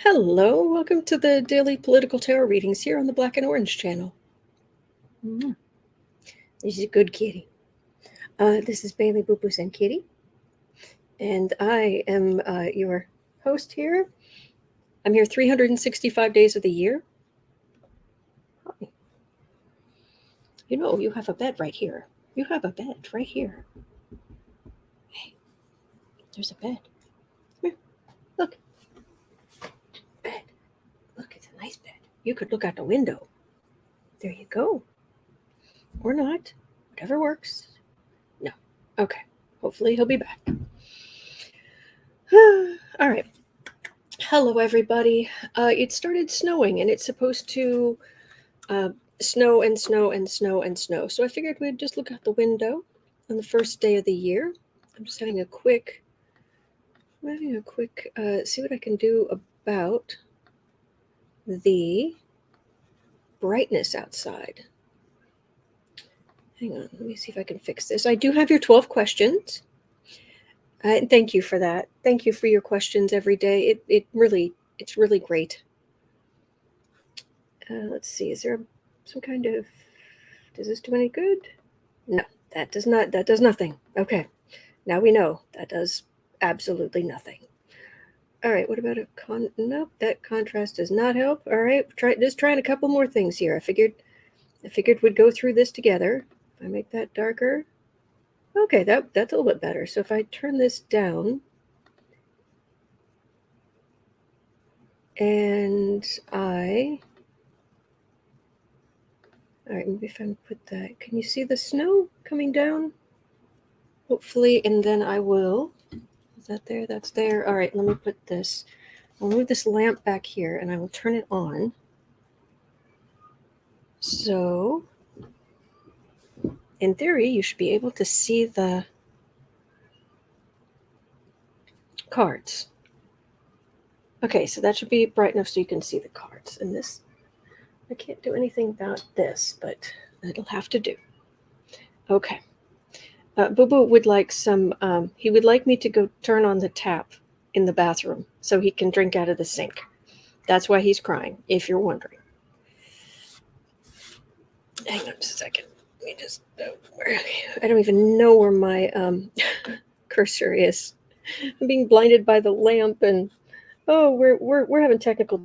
Hello, welcome to the daily political tarot readings here on the Black and Orange channel. This is a good kitty. This is Bailey Boopus and Kitty, and I am your host here. I'm here 365 days of the year. Hi. You know, you have a bed right here. You have a bed right here. Hey, there's a bed. Come here. Look. Bed. Look, it's a nice bed. You could look out the window. There you go. Or not. Whatever works. No. Okay. Hopefully he'll be back. All right. Hello, everybody. It started snowing, and it's supposed to snow and snow and snow and snow. So I figured we'd just look out the window on the first day of the year. I'm just having a quick see what I can do about the brightness outside. Hang on, let me see if I can fix this. I do have your 12 questions. Thank you for that. Thank you for your questions every day. It's really great. Let's see. Is there some kind of? Does this do any good? No, that does not. That does nothing. Okay, now we know that does absolutely nothing. All right. What about a Nope, that contrast does not help. All right. Trying a couple more things here. I figured we'd go through this together. If I make that darker. Okay, that's a little bit better. So if I turn this down and all right, maybe if I put that, can you see the snow coming down? Hopefully, and then I will, is that there? That's there. All right, let me put this, I'll move this lamp back here and I will turn it on. So, in theory, you should be able to see the cards. Okay, so that should be bright enough so you can see the cards. And this, I can't do anything about this, but it'll have to do. Okay. Boo Boo would like some, he would like me to go turn on the tap in the bathroom so he can drink out of the sink. That's why he's crying, if you're wondering. Hang on just a second. Let me just, I don't even know where my cursor is. I'm being blinded by the lamp and, oh, we're having technical.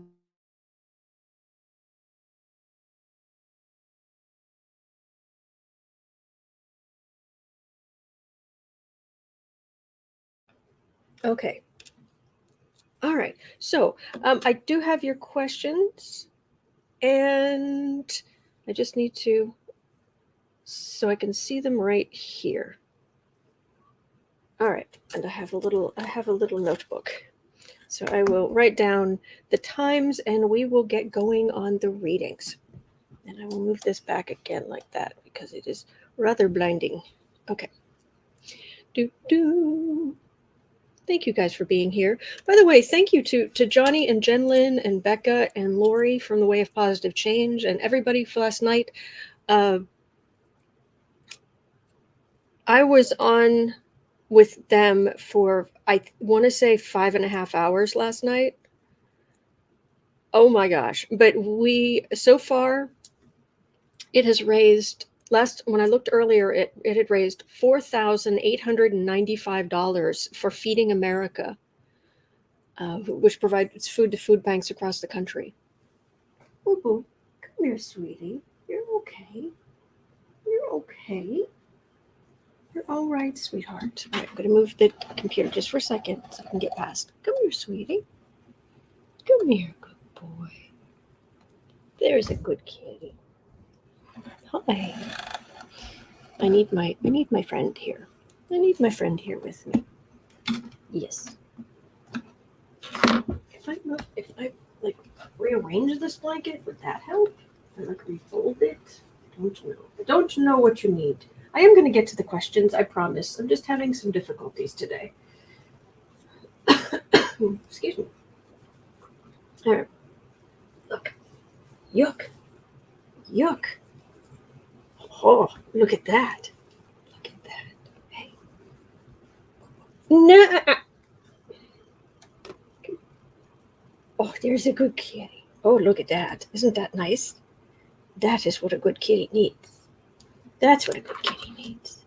Okay. All right. So I do have your questions, and I just need to, so I can see them right here. All right. And I have a little notebook. So I will write down the times, and we will get going on the readings. And I will move this back again like that because it is rather blinding. Okay. Thank you guys for being here. By the way, thank you to Johnny and Jen Lynn and Becca and Lori from the Way of Positive Change and everybody for last night. I was on with them for, I want to say 5.5 hours last night. Oh my gosh. But so far, it has raised, when I looked earlier, it had raised $4,895 for Feeding America, which provides food to food banks across the country. Boo Boo, come here, sweetie. You're okay. You're okay. You're all right, sweetheart. All right, I'm going to move the computer just for a second so I can get past. Come here, sweetie. Come here, good boy. There's a good kitty. Hi. I need my friend here. I need my friend here with me. Yes. If I like rearrange this blanket, would that help? Or like refold it? I don't know what you need. I am going to get to the questions, I promise. I'm just having some difficulties today. Excuse me. All right. Look. Yuck. Yuck. Oh, look at that. Look at that. Hey. No. Oh, there's a good kitty. Oh, look at that. Isn't that nice? That is what a good kitty needs. That's what a good kitty needs.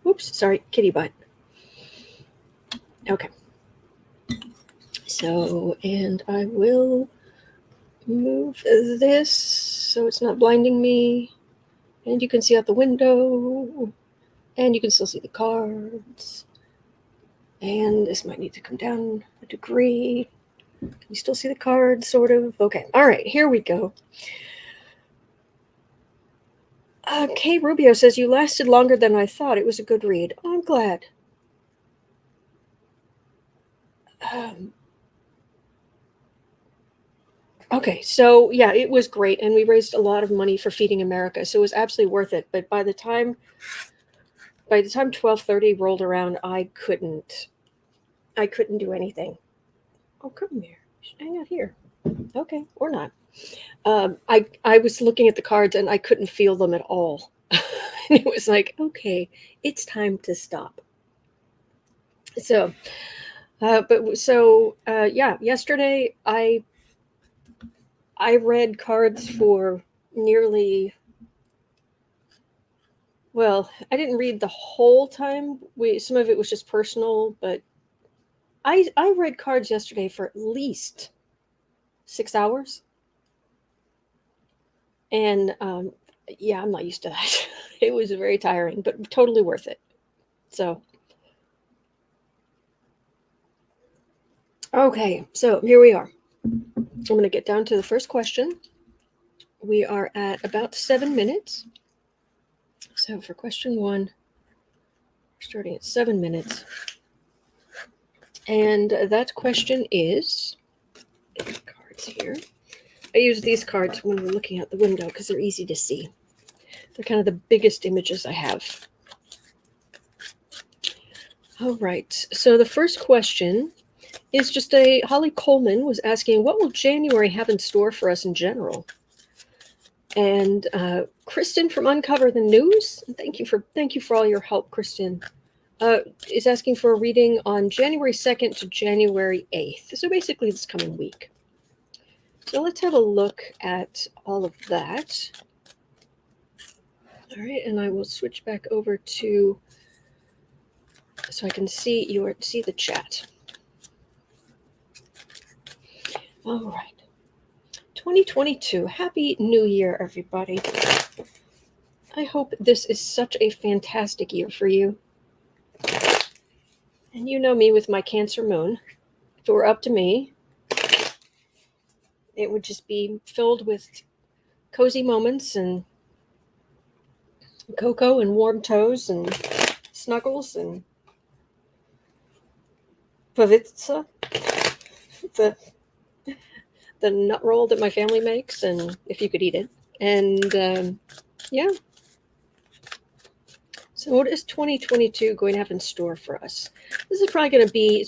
Oops, sorry, kitty butt. Okay. So, and I will move this so it's not blinding me. And you can see out the window. And you can still see the cards. And this might need to come down a degree. Can you still see the cards, sort of? Okay. All right, here we go. Kay Rubio says, you lasted longer than I thought. It was a good read. Oh, I'm glad. Okay, so yeah, it was great. And we raised a lot of money for Feeding America. So it was absolutely worth it. But by the time 12:30 rolled around, I couldn't do anything. Oh, come here. Hang out here. Okay, or not. I was looking at the cards and I couldn't feel them at all. And it was like, okay, it's time to stop. So, yesterday I read cards for nearly. Well, I didn't read the whole time. Some of it was just personal, but I read cards yesterday for at least 6 hours. And yeah, I'm not used to that. It was very tiring, but totally worth it. So, okay, so here we are. I'm going to get down to the first question. We are at about 7 minutes. So for question 1, we're starting at 7 minutes. And that question is, cards here. I use these cards when we're looking out the window because they're easy to see. They're kind of the biggest images I have. All right. So the first question is just Holly Coleman was asking, what will January have in store for us in general? And Kristen from Uncover the News, thank you for all your help, Kristen, is asking for a reading on January 2nd to January 8th. So basically this coming week. So let's have a look at all of that. All right, and I will switch back over to so I can see the chat. All right. 2022. Happy New Year, everybody. I hope this is such a fantastic year for you. And you know me with my Cancer moon. If it were up to me, it would just be filled with cozy moments and cocoa and warm toes and snuggles and pavitsa, the nut roll that my family makes, and if you could eat it. And yeah. So what is 2022 going to have in store for us? This is probably going to lean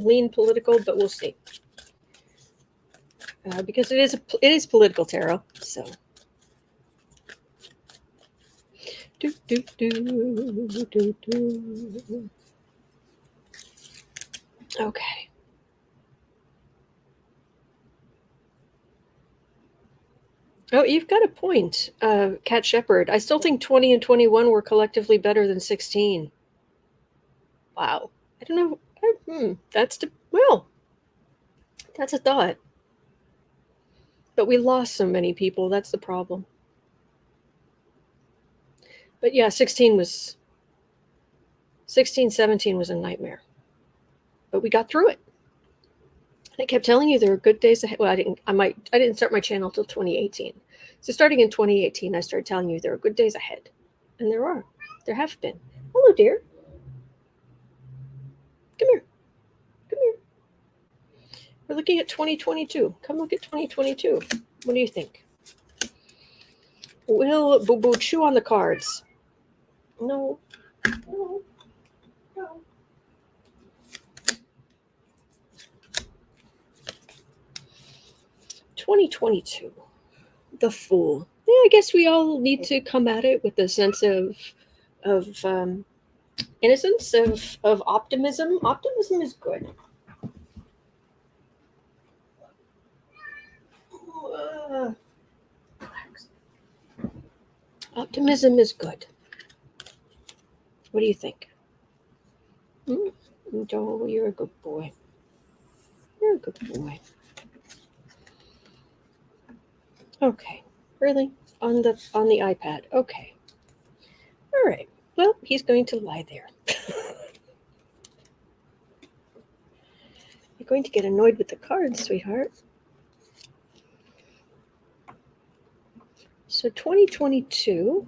lean political, but we'll see. Because it is political tarot. So. Okay. Oh, you've got a point, Cat Shepherd. I still think 20 and 21 were collectively better than 16. Wow. I don't know. That's a thought. But we lost so many people. That's the problem. But yeah, 17 was a nightmare. But we got through it. I kept telling you there were good days ahead. Well, I didn't start my channel till 2018. So starting in 2018, I started telling you there are good days ahead. And there have been. Hello, dear. Come here. We're looking at 2022. Come look at 2022. What do you think? Will Boo Boo chew on the cards? No. 2022. The Fool. Yeah, I guess we all need to come at it with a sense of innocence, of optimism. Optimism is good. Relax. Optimism is good. What do you think? Oh, you're a good boy. You're a good boy. Okay. Really? On the iPad. Okay. All right. Well, he's going to lie there. You're going to get annoyed with the cards, sweetheart. So 2022.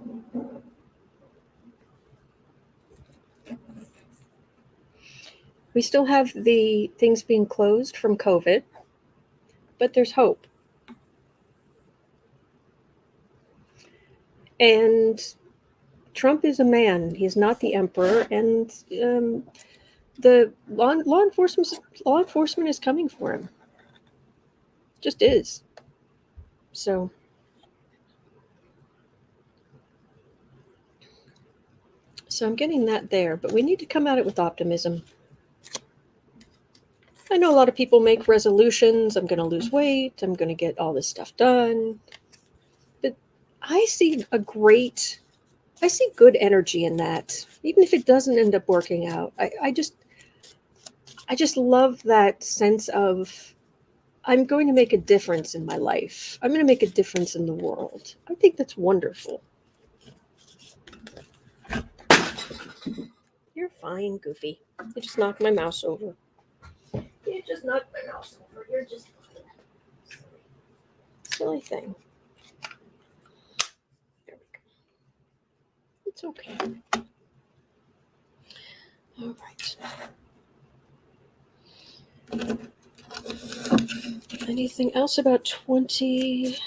We still have the things being closed from COVID, but there's hope. And Trump is a man. He's not the emperor, and the law enforcement is coming for him. Just is. So I'm getting that there, but we need to come at it with optimism. I know a lot of people make resolutions. I'm going to lose weight. I'm going to get all this stuff done. But I see good energy in that, even if it doesn't end up working out. I just love that sense of I'm going to make a difference in my life. I'm going to make a difference in the world. I think that's wonderful. You're fine, Goofy. You just knocked my mouse over. You just knocked my mouse over. You're just fine. Silly thing. There we go. It's okay. All right. Anything else about 20?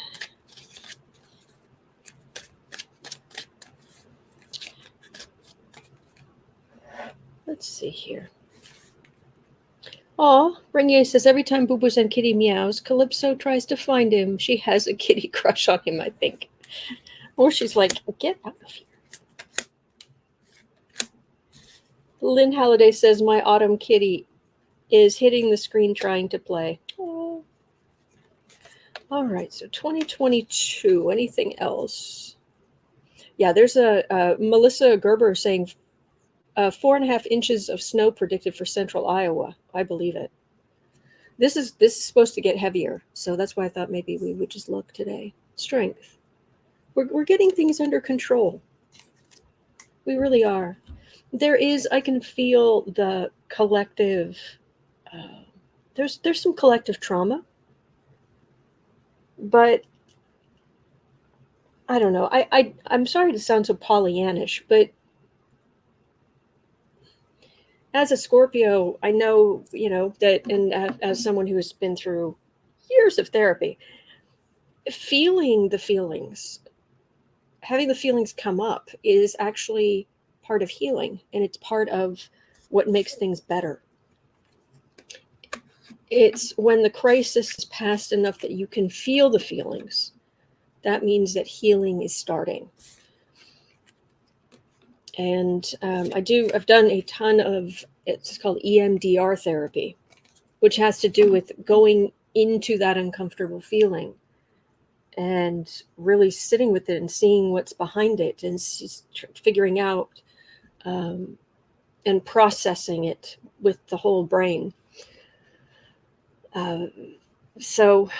Let's see here. Aw, Renier says every time Boo Boo's and Kitty meows, Calypso tries to find him. She has a kitty crush on him, I think. Or she's like, get out of here. Lynn Halliday says my autumn kitty is hitting the screen trying to play. Oh. All right, so 2022. Anything else? Yeah, there's a Melissa Gerber saying 4.5 inches of snow predicted for central Iowa. I believe it. This is supposed to get heavier, so that's why I thought maybe we would just look today. Strength. We're getting things under control. We really are. I can feel the collective. There's some collective trauma, but I don't know. I'm sorry to sound so Pollyannish, but as a Scorpio, I know, that, and as someone who has been through years of therapy, feeling the feelings, having the feelings come up is actually part of healing, and it's part of what makes things better. It's when the crisis is past enough that you can feel the feelings. That means that healing is starting. And I've done a ton of, it's called EMDR therapy, which has to do with going into that uncomfortable feeling and really sitting with it and seeing what's behind it and figuring out and processing it with the whole brain. So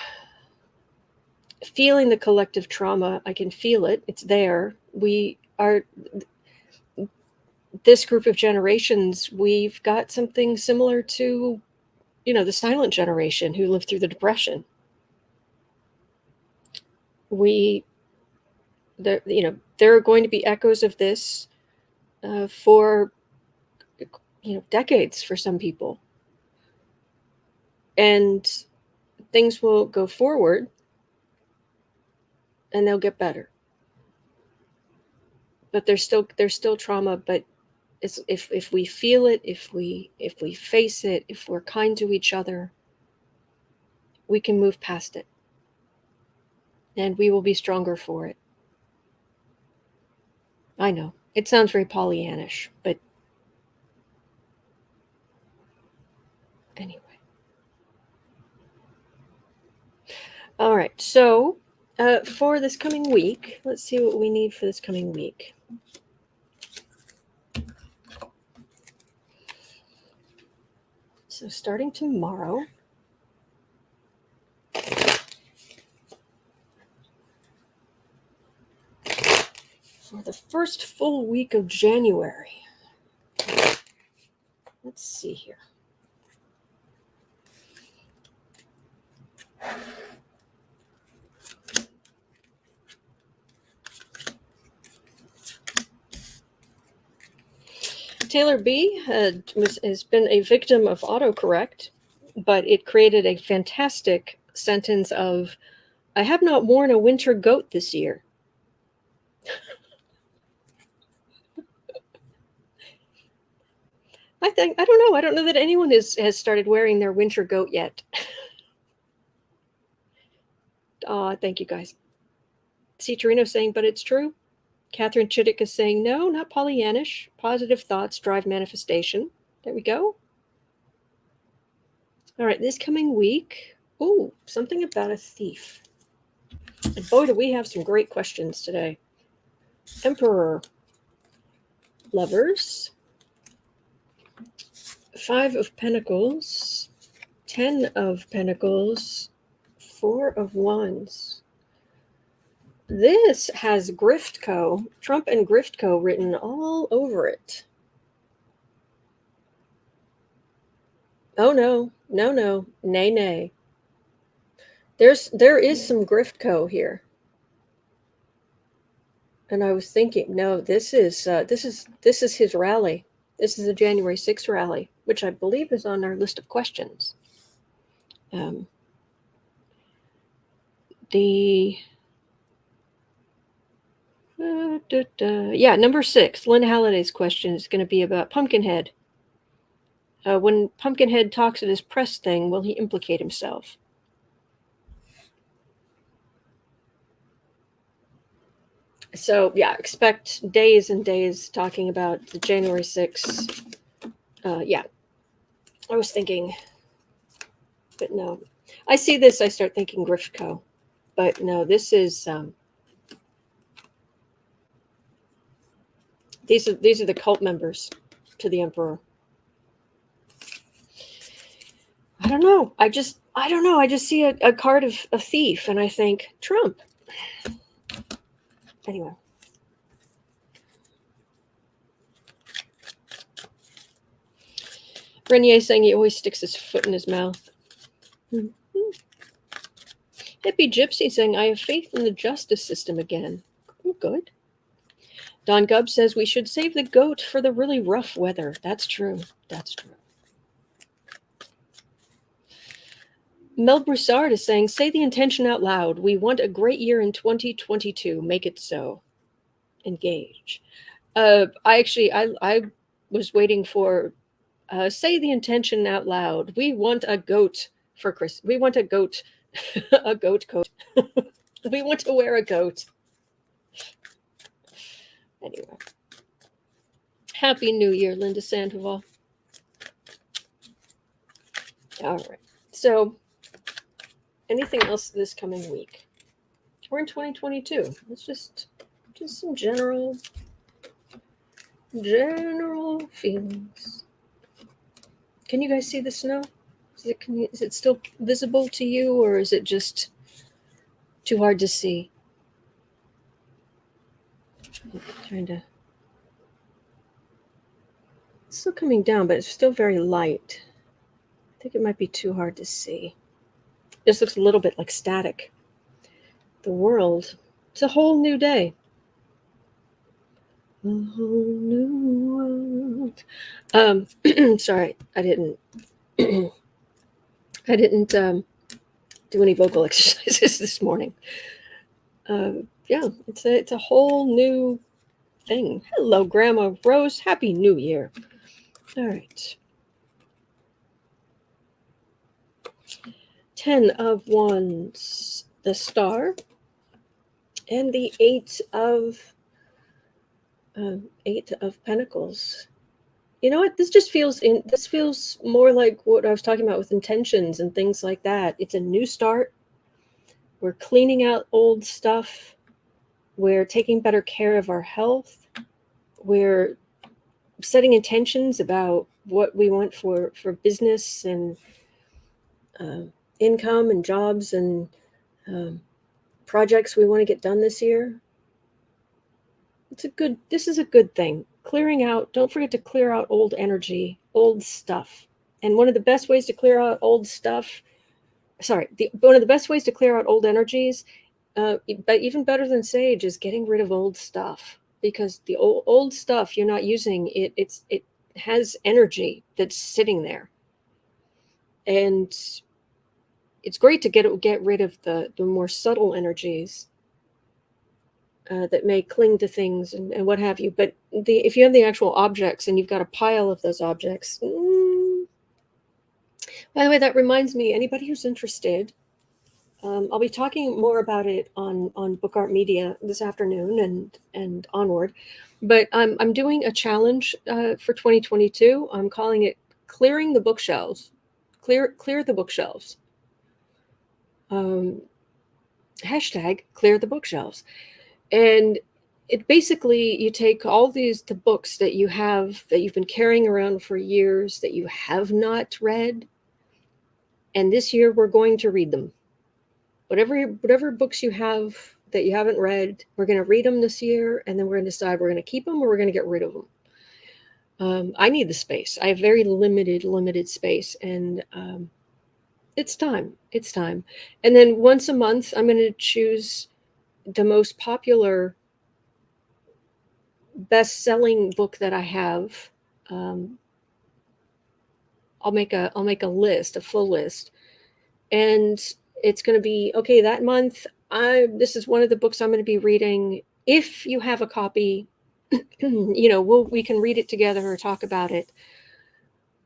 feeling the collective trauma, I can feel it. It's there. This group of generations, we've got something similar to, the silent generation who lived through the Depression. There are going to be echoes of this for, decades for some people. And things will go forward and they'll get better. But there's still trauma, but if we feel it, if we face it, if we're kind to each other, we can move past it. And we will be stronger for it. I know. It sounds very Pollyannish, but anyway. All right, so for this coming week, let's see what we need for this coming week. So starting tomorrow, for the first full week of January, let's see here. Taylor B has been a victim of autocorrect, but it created a fantastic sentence of, I have not worn a winter goat this year. I don't know that anyone has started wearing their winter goat yet. Thank you guys. See Torino saying, but it's true. Catherine Chittick is saying, no, not Pollyannish. Positive thoughts drive manifestation. There we go. All right, this coming week. Ooh, something about a thief. And boy, do we have some great questions today. Emperor. Lovers. 5 of Pentacles. 10 of Pentacles. 4 of Wands. This has Grift Co., Trump and Grift Co. written all over it. Oh no, no, no, nay, nay. There is some Grift Co. here. And I was thinking, no, this is his rally. This is a January 6th rally, which I believe is on our list of questions. Number 6, Lynn Halliday's question is going to be about Pumpkinhead. When Pumpkinhead talks at his press thing, will he implicate himself? So, yeah, expect days and days talking about the January 6th. I was thinking, but no. I see this, I start thinking Grift Co. But no, this is... These are the cult members to the emperor. I don't know. I just see a card of a thief, and I think Trump. Anyway. Renier saying he always sticks his foot in his mouth. Mm-hmm. Hippie Gypsy saying, I have faith in the justice system again. Oh, good. Don Gubb says we should save the goat for the really rough weather. That's true. That's true. Mel Broussard is saying, say the intention out loud. We want a great year in 2022. Make it so. Engage. I was waiting for say the intention out loud. We want a goat for Christmas. We want a goat, a goat coat. We want to wear a goat. Anyway. Happy New Year, Linda Sandoval. All right. So, anything else this coming week? We're in 2022. It's just some general feelings. Can you guys see the snow? Is it still visible to you, or is it just too hard to see? I'm trying to. It's still coming down, but it's still very light. I think it might be too hard to see. This looks a little bit like static. The world, it's a whole new day. A whole new world. Sorry, I didn't do any vocal exercises this morning. It's a whole new thing. Hello, Grandma Rose. Happy New Year. All right. 10 of Wands, the Star, and the 8 of Pentacles. You know what? This feels more like what I was talking about with intentions and things like that. It's a new start. We're cleaning out old stuff. We're taking better care of our health. We're setting intentions about what we want for business and income and jobs and projects we want to get done this year. This is a good thing. Clearing out, don't forget to clear out old energy, old stuff. And one of the best ways to clear out old stuff, one of the best ways to clear out old energies, but even better than sage, is getting rid of old stuff, because the old stuff you're not using, it has energy that's sitting there. And it's great to get rid of the more subtle energies that may cling to things and what have you. But if you have the actual objects and you've got a pile of those objects, by the way, that reminds me, anybody who's interested, I'll be talking more about it on Book Art Media this afternoon and onward. But I'm doing a challenge for 2022. I'm calling it Clearing the Bookshelves. Clear the bookshelves. Hashtag clear the bookshelves. And it basically, you take all the books that you've been carrying around for years that you have not read, and this year we're going to read them. Whatever books you have that you haven't read, we're going to read them this year, and then we're going to decide we're going to keep them or we're going to get rid of them. I need the space. I have very limited space, and it's time. And then once a month, I'm going to choose the most popular, best-selling book that I have. I'll make a list, a full list, and it's going to be okay that month. This is one of the books I'm going to be reading. If you have a copy, we can read it together or talk about it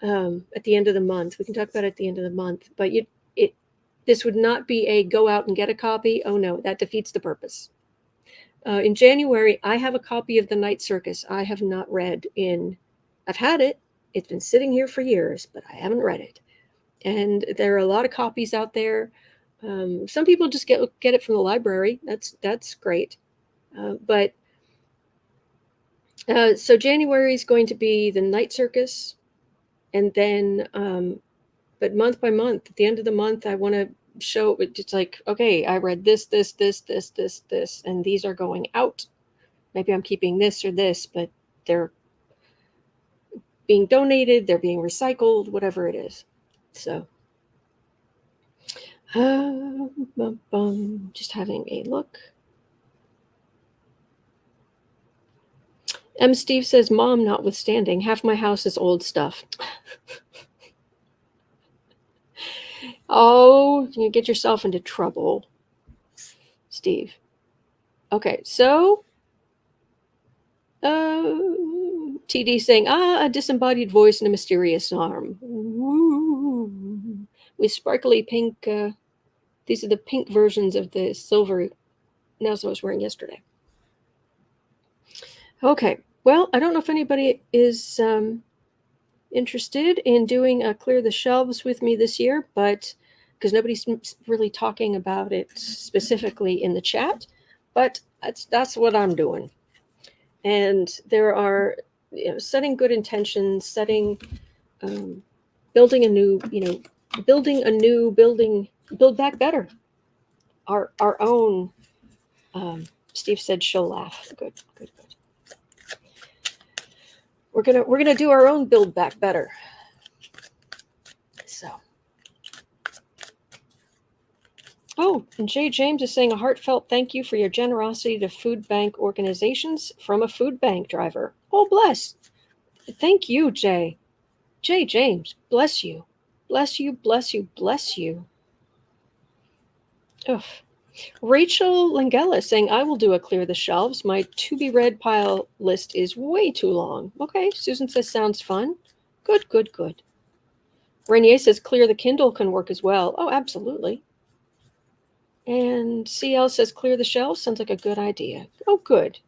at the end of the month. We can talk about it at the end of the month. But this would not be a go out and get a copy. Oh no, that defeats the purpose. In January, I have a copy of The Night Circus. I have not read I've had it. It's been sitting here for years, but I haven't read it. And there are a lot of copies out there. Some people just get it from the library. That's great. So January is going to be The Night Circus. And then, but month by month, at the end of the month, I want to show it's like, okay, I read this, and these are going out. Maybe I'm keeping this or this, but they're being donated, they're being recycled, whatever it is. So just having a look. M. Steve says, Mom notwithstanding, half my house is old stuff. Oh, you get yourself into trouble, Steve. Okay, so TD saying, a disembodied voice and a mysterious arm. Woo. With sparkly pink, these are the pink versions of the silver nails I was wearing yesterday. Okay, well, I don't know if anybody is interested in doing a Clear the Shelves with me this year, but because nobody's really talking about it specifically in the chat, but that's what I'm doing. And there are, setting good intentions, building a new, build back better. Our own. Steve said she'll laugh. Good. We're gonna do our own build back better. So. Oh, and Jay James is saying a heartfelt thank you for your generosity to food bank organizations from a food bank driver. Oh, bless. Thank you, Jay. Jay James, bless you. Bless you. Ugh. Rachel Langella saying, I will do a Clear the Shelves. My to-be-read pile list is way too long. Okay, Susan says, sounds fun. Good. Renier says, Clear the Kindle can work as well. Oh, absolutely. And CL says, Clear the Shelves. Sounds like a good idea. Oh, good.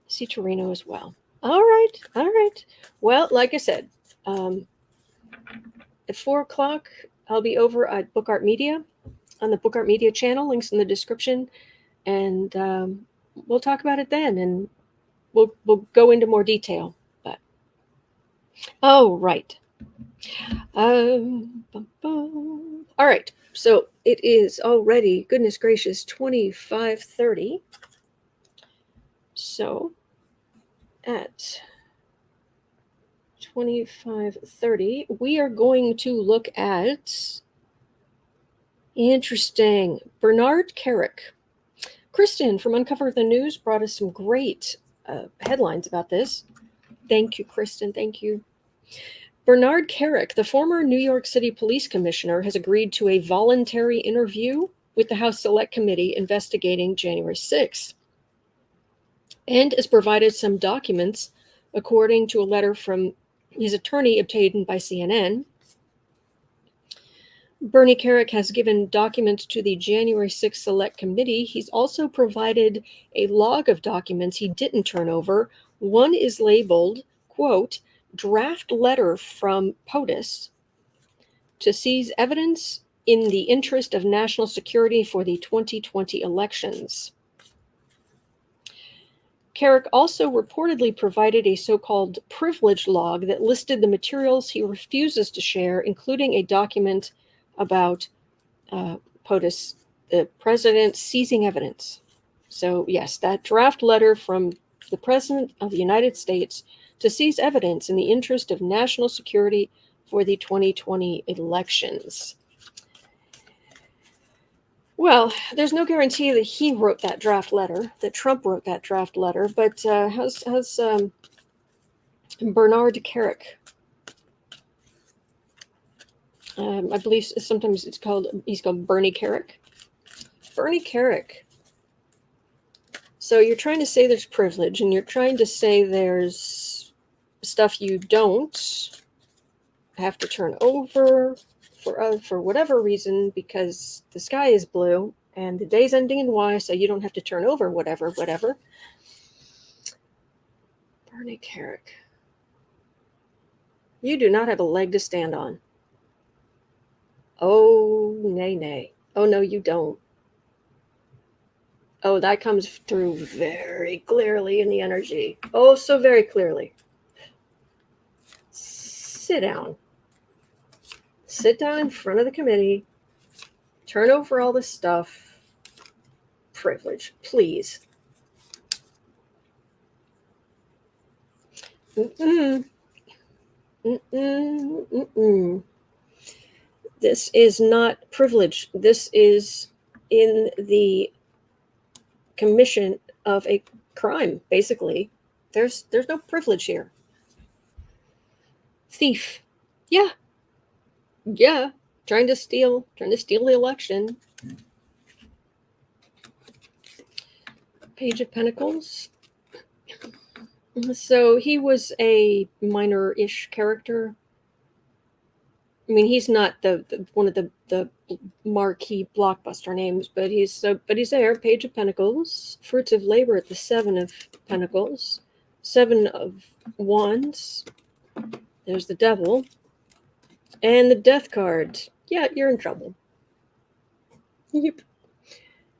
See Torino as well. All right. Well, like I said, at 4 o'clock, I'll be over at Book Art Media. on the Book Art Media channel. Links in the description, and we'll talk about it then, and we'll go into more detail. But oh, right. All right. So it is already, goodness gracious, 25:30. So at 25:30, we are going to look at, interesting, Bernard Kerik. Kristen from Uncover the News brought us some great headlines about this. Thank you, Kristen. Thank you. Bernard Kerik, the former New York City Police Commissioner, has agreed to a voluntary interview with the House Select Committee investigating January 6th, and has provided some documents, according to a letter from his attorney obtained by CNN. Bernie Kerik has given documents to the January 6th Select Committee. He's also provided a log of documents he didn't turn over. One is labeled, quote, draft letter from POTUS to seize evidence in the interest of national security for the 2020 elections. Kerik also reportedly provided a so-called privilege log that listed the materials he refuses to share, including a document about POTUS, the president seizing evidence. So yes, that draft letter from the President of the United States to seize evidence in the interest of national security for the 2020 elections. Well, there's no guarantee that he wrote that draft letter, that Trump wrote that draft letter, but how's Bernard Kerik? I believe sometimes he's called Bernie Kerik. Bernie Kerik. So you're trying to say there's privilege, and you're trying to say there's stuff you don't have to turn over for whatever reason, because the sky is blue and the day's ending in Y, so you don't have to turn over whatever. Bernie Kerik. You do not have a leg to stand on. Oh, nay. Oh, no, you don't. Oh, that comes through very clearly in the energy. Oh, so very clearly. Sit down. Sit down in front of the committee. Turn over all this stuff. Privilege, please. This is not privilege. This is in the commission of a crime, basically. There's no privilege here. Thief. Yeah. Trying to steal the election. Page of Pentacles. So he was a minor-ish character. I mean, he's not the one of the marquee blockbuster names, but he's there. Page of Pentacles, fruits of labor at the 7 of Pentacles, 7 of Wands. There's the Devil, and the Death card. Yeah, you're in trouble. Yep.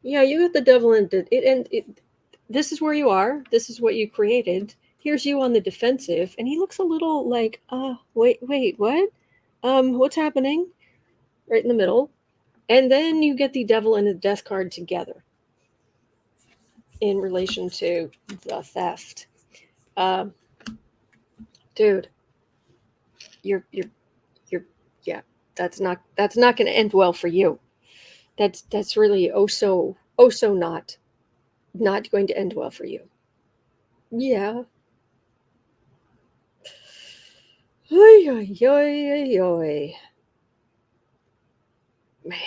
Yeah, you got the Devil and it. This is where you are. This is what you created. Here's you on the defensive, and he looks a little like, wait, what? What's happening? Right in the middle. And then you get the Devil and the Death card together in relation to the theft. Dude, you're yeah, that's not going to end well for you. That's really so not going to end well for you. Yeah. Oy. Man.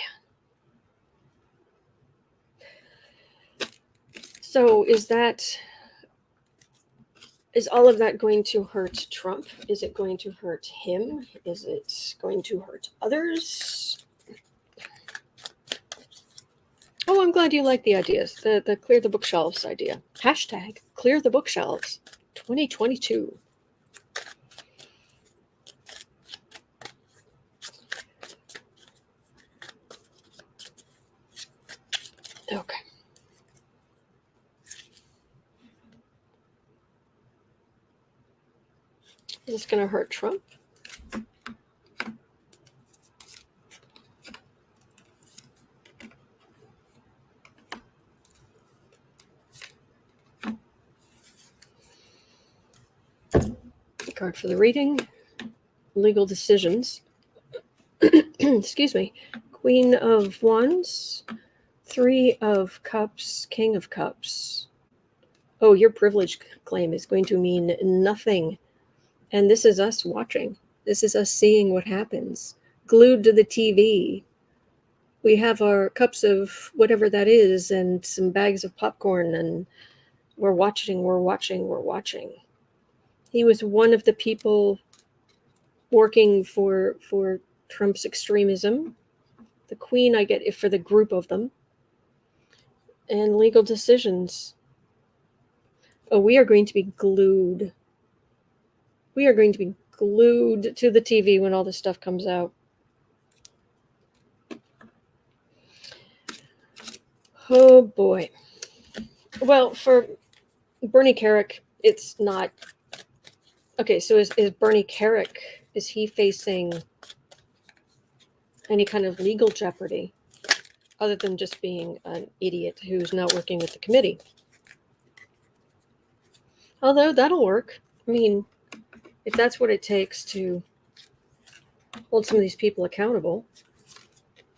So is all of that going to hurt Trump? Is it going to hurt him? Is it going to hurt others? Oh, I'm glad you like the ideas. The clear the bookshelves idea. Hashtag clear the bookshelves 2022. Is this going to hurt Trump? Card for the reading. Legal decisions. Excuse me. Queen of Wands. 3 of Cups. King of Cups. Oh, your privilege claim is going to mean nothing. And this is us watching. This is us seeing what happens. Glued to the TV. We have our cups of whatever that is and some bags of popcorn, and we're watching. He was one of the people working for Trump's extremism. The Queen, I get it for the group of them. And legal decisions. Oh, we are going to be glued. We are going to be glued to the TV when all this stuff comes out. Oh, boy. Well, for Bernie Kerik, it's not... Okay, so is Bernie Kerik, is he facing any kind of legal jeopardy other than just being an idiot who's not working with the committee? Although that'll work. I mean, if that's what it takes to hold some of these people accountable.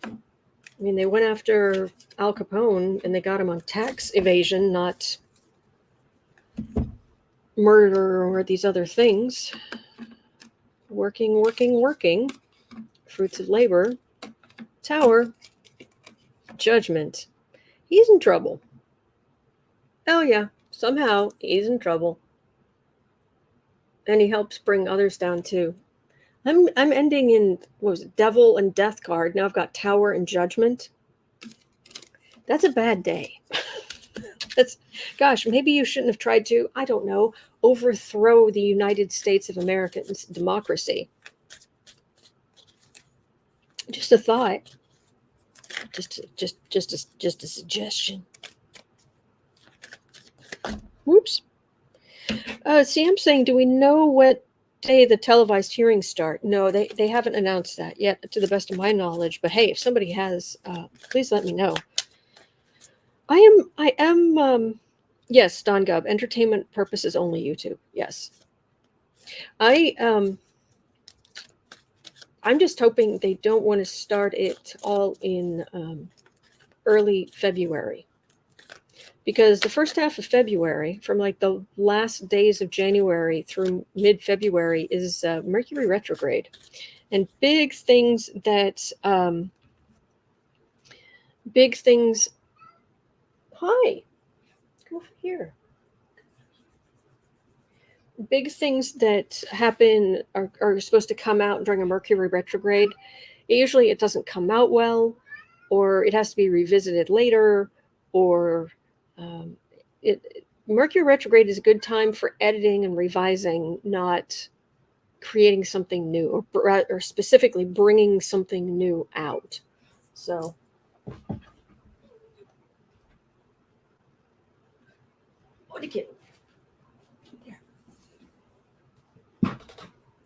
I mean, they went after Al Capone and they got him on tax evasion, not murder or these other things. Working. Fruits of labor. Tower. Judgment. He's in trouble. Oh yeah, somehow he's in trouble. And he helps bring others down too. I'm ending in, what was it, Devil and Death card. Now I've got Tower and Judgment. That's a bad day. Gosh, maybe you shouldn't have tried to, I don't know, overthrow the United States of America's democracy. Just a thought. Just a suggestion. Whoops. See, I'm saying, do we know what day the televised hearings start? No, they haven't announced that yet, to the best of my knowledge. But hey, if somebody has, please let me know. I am. Yes, Don Gub. Entertainment purposes only. YouTube. Yes. I'm just hoping they don't want to start it all in early February. Because the first half of February, from like the last days of January through mid-February, is Mercury retrograde. And big things. Hi, come over here. Big things that happen are supposed to come out during a Mercury retrograde. Usually it doesn't come out well, or it has to be revisited later, or... Mercury retrograde is a good time for editing and revising, not creating something new, or specifically bringing something new out. So, what do you get? There.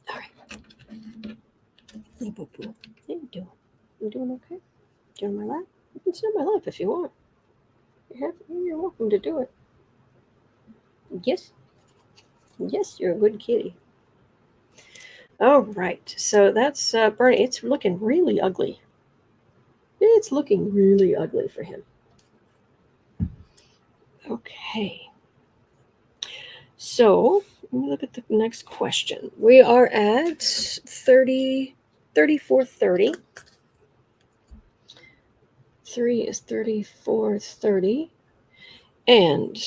All right. Hey, boo boo. How you doing? You doing okay? You on my lap? You can sit on my lap if you want. You're welcome to do it. Yes. Yes, you're a good kitty. All right. So that's Bernie. It's looking really ugly. It's looking really ugly for him. Okay. So let me look at the next question. We are at 3430. 3 is 3430. And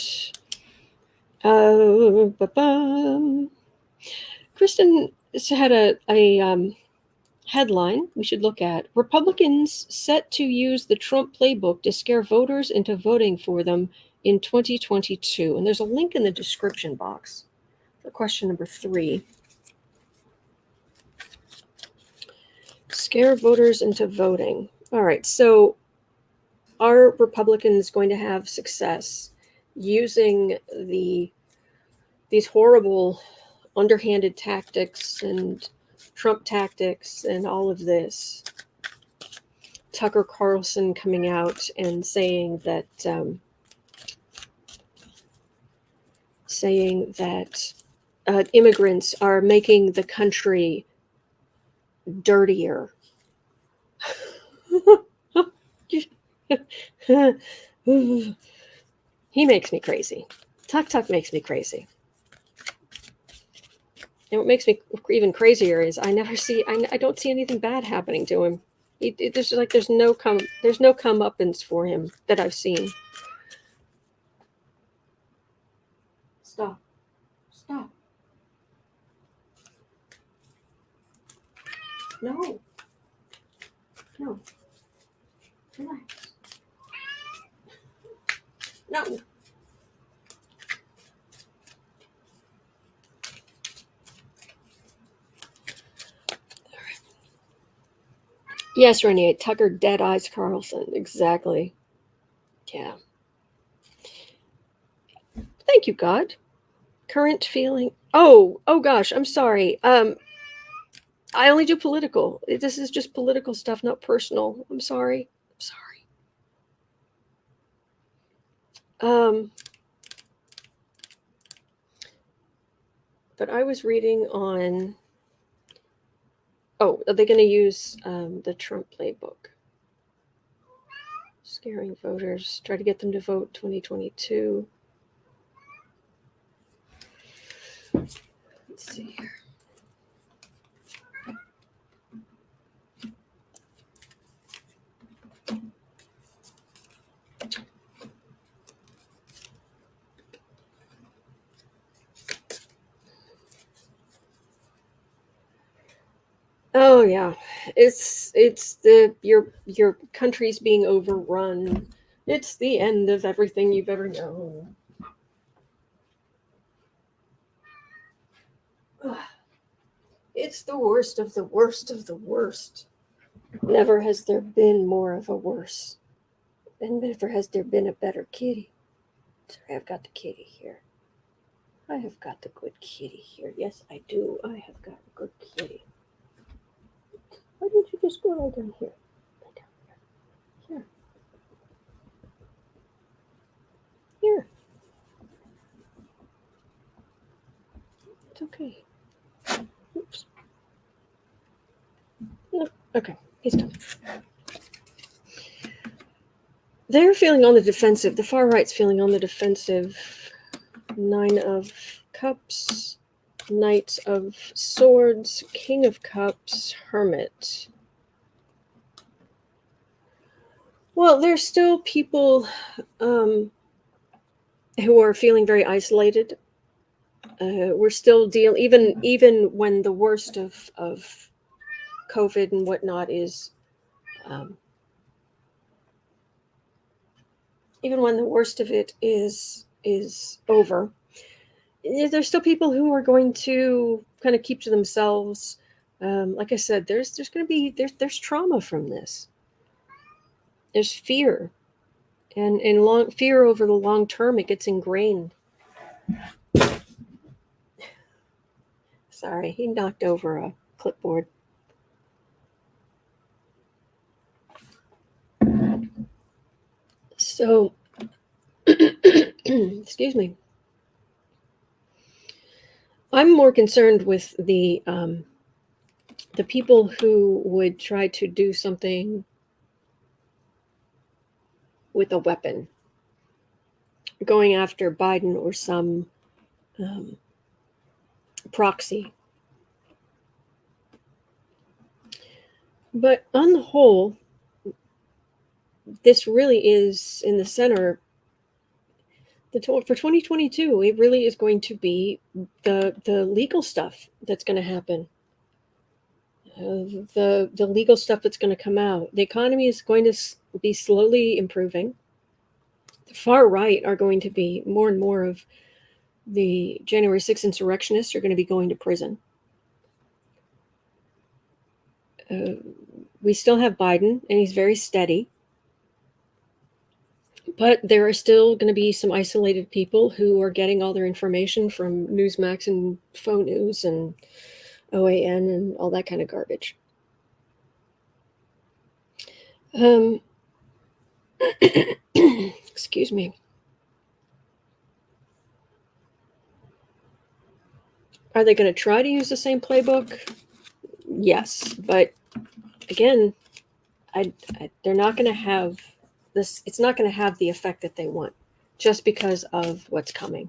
Kristen had a headline we should look at. Republicans set to use the Trump playbook to scare voters into voting for them in 2022. And there's a link in the description box for question number 3. Scare voters into voting. All right, so are Republicans going to have success using these horrible underhanded tactics and Trump tactics and all of this. Tucker Carlson coming out and saying that immigrants are making the country dirtier. He makes me crazy. Tuck makes me crazy. And what makes me even crazier is I don't see anything bad happening to him. There's no comeuppance for him that I've seen. Stop. No. Relax. No. Yes, Renee, Tucker dead eyes Carlson. Exactly. Yeah. Thank you, God. Current feeling. Oh gosh, I'm sorry. I only do political. This is just political stuff, not personal. I'm sorry. But I was reading on. Oh, are they going to use the Trump playbook? Scaring voters, try to get them to vote 2022. Let's see here. Oh yeah, it's your country's being overrun. It's the end of everything you've ever known. It's the worst of the worst of the worst. Never has there been more of a worse, and never has there been a better kitty. Sorry, I've got the kitty here. I have got the good kitty here. Yes, I do. I have got a good kitty. Why don't you just go right down here? Right down here. Here. It's okay. Oops. No. Okay, he's done. They're feeling on the defensive. The far right's feeling on the defensive. 9 of Cups, Knight of Swords, King of Cups, Hermit. Well, there's still people who are feeling very isolated. We're still dealing, even when the worst of COVID and whatnot is, even when the worst of it is over, there's still people who are going to kind of keep to themselves. Like I said, there's going to be there's trauma from this. There's fear, and long fear over the long term. It gets ingrained. Sorry, he knocked over a clipboard. So, excuse me. I'm more concerned with the people who would try to do something with a weapon, going after Biden or some proxy. But on the whole, this really is in the center. For 2022, it really is going to be the legal stuff that's going to happen. The legal stuff that's going to come out. The economy is going to be slowly improving. The far right are going to be more and more of the January 6th insurrectionists are going to be going to prison. We still have Biden, and he's very steady. But there are still going to be some isolated people who are getting all their information from Newsmax and Faux News and OAN and all that kind of garbage. Excuse me. Are they going to try to use the same playbook? Yes, but again, they're not going to have this. It's not going to have the effect that they want, just because of what's coming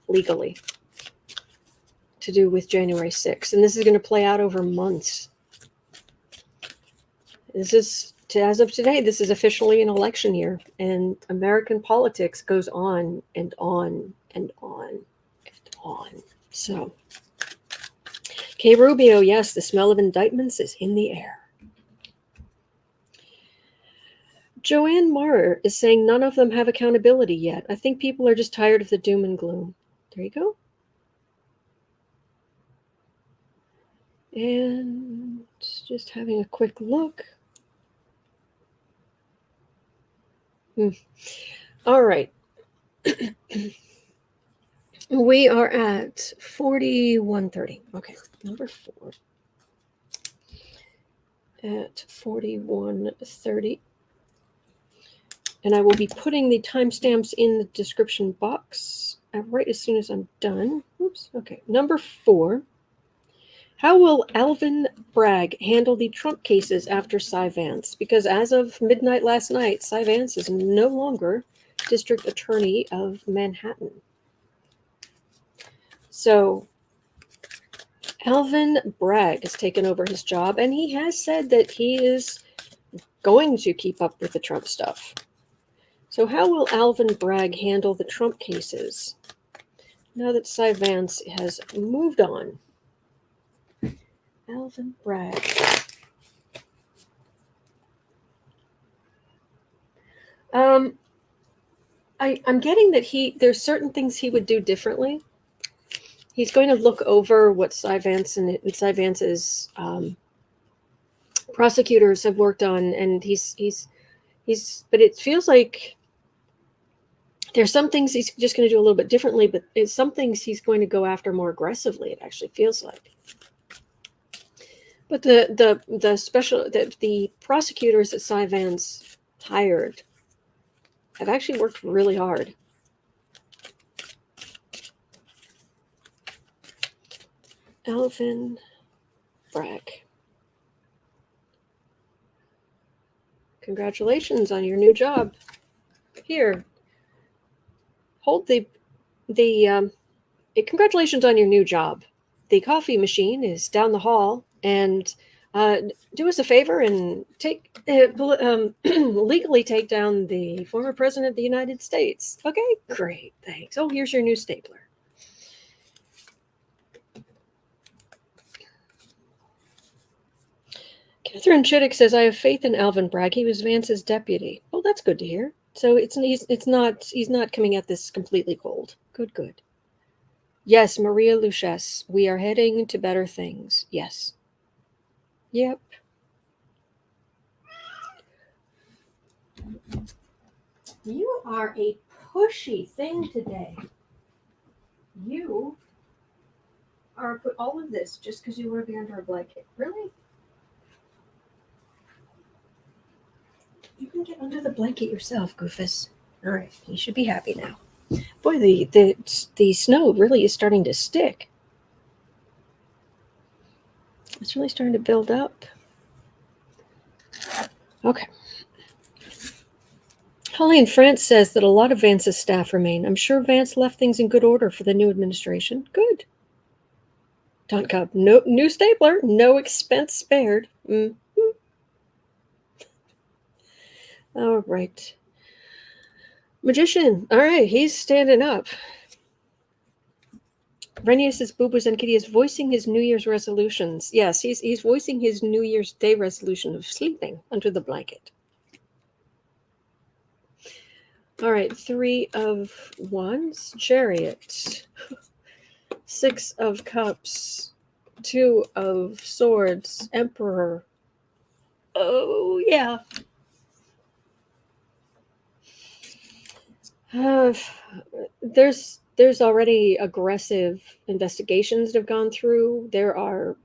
legally to do with January 6th, and this is going to play out over months. This is, as of today, this is officially an election year, and American politics goes on and on and on and on. So, Kay Rubio, yes, the smell of indictments is in the air. Joanne Marr is saying none of them have accountability yet. I think people are just tired of the doom and gloom. There you go. And just having a quick look. All right. We are at 4130. Okay, number 4. At 4130. And I will be putting the timestamps in the description box right as soon as I'm done. Oops. Okay, number 4. How will Alvin Bragg handle the Trump cases after Cy Vance? Because as of midnight last night, Cy Vance is no longer District Attorney of Manhattan. So Alvin Bragg has taken over his job, and he has said that he is going to keep up with the Trump stuff. So how will Alvin Bragg handle the Trump cases now that Cy Vance has moved on? Alvin Bragg. I'm getting that there's certain things he would do differently. He's going to look over what Cy Vance and Cy Vance's prosecutors have worked on, and he's. But it feels like there's some things he's just going to do a little bit differently, but it's some things he's going to go after more aggressively. It actually feels like. But the prosecutors that Cy Vance hired have actually worked really hard. Alvin Bragg. Congratulations on your new job. Here. Hold congratulations on your new job. The coffee machine is down the hall, and do us a favor and legally take down the former president of the United States. Okay, great, thanks. Oh, here's your new stapler. Catherine Chittick says, I have faith in Alvin Bragg. He was Vance's deputy. Oh, that's good to hear. So he's not coming at this completely cold. Good. Yes, Maria Luchesse, we are heading to better things. Yes. Yep. You are a pushy thing today. You are put all of this just because you want to be under a blanket. Really? You can get under the blanket yourself, Goofus. All right, you should be happy now. Boy, the snow really is starting to stick. It's really starting to build up. Okay. Holly France says that a lot of Vance's staff remain. I'm sure Vance left things in good order for the new administration. Good. Don Cobb, no new stapler, no expense spared. Mm-hmm. All right. Magician. All right, he's standing up. Renier says Boobers and Kitty is voicing his New Year's resolutions. Yes, he's voicing his New Year's Day resolution of sleeping under the blanket. All right, 3 of Wands, Chariot. 6 of Cups. 2 of Swords, Emperor. Oh, yeah. There's already aggressive investigations that have gone through. There are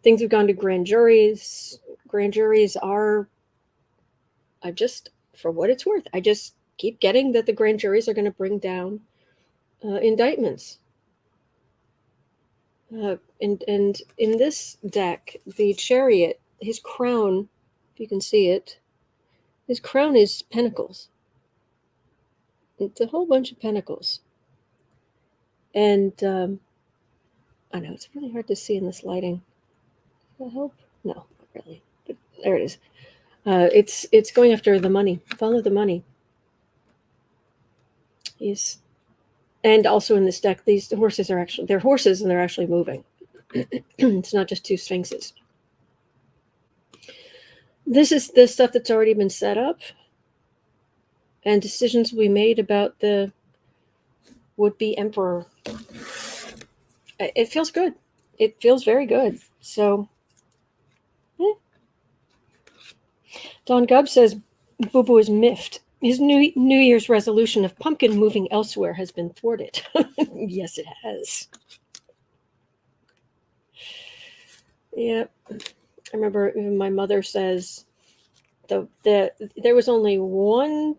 things have gone to grand juries. Grand juries are, for what it's worth, I just keep getting that the grand juries are going to bring down indictments. And in this deck, the chariot, his crown, if you can see it, his crown is pentacles. It's a whole bunch of pentacles. And I know it's really hard to see in this lighting. Does that help? No, not really. But there it is. It's going after the money. Follow the money. Yes. And also in this deck, these horses are actually, they're horses and they're actually moving. It's not just two sphinxes. This is the stuff that's already been set up, and decisions we made about the would-be emperor. It feels good. It feels very good. So, Don Gubb says Boo Boo is miffed. His New Year's resolution of pumpkin moving elsewhere has been thwarted. Yes, it has. Yeah, I remember my mother says there was only one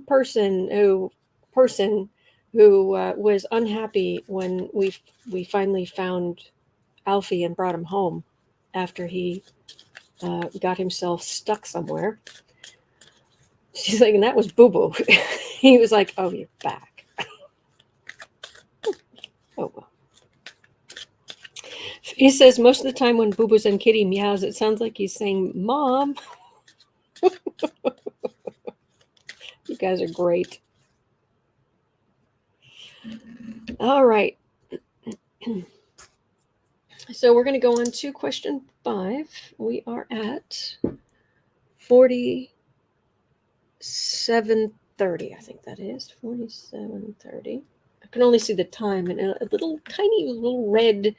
person who was unhappy when we finally found Alfie and brought him home after he got himself stuck somewhere. She's like, and that was Boo Boo. He was like, oh, you're back. Oh, well. He says most of the time when Boo Boo's and Kitty meows, it sounds like he's saying, Mom. You guys are great. All right. So we're going to go on to question 5. We are at 47:30. I think that is 47:30. I can only see the time and a little tiny little red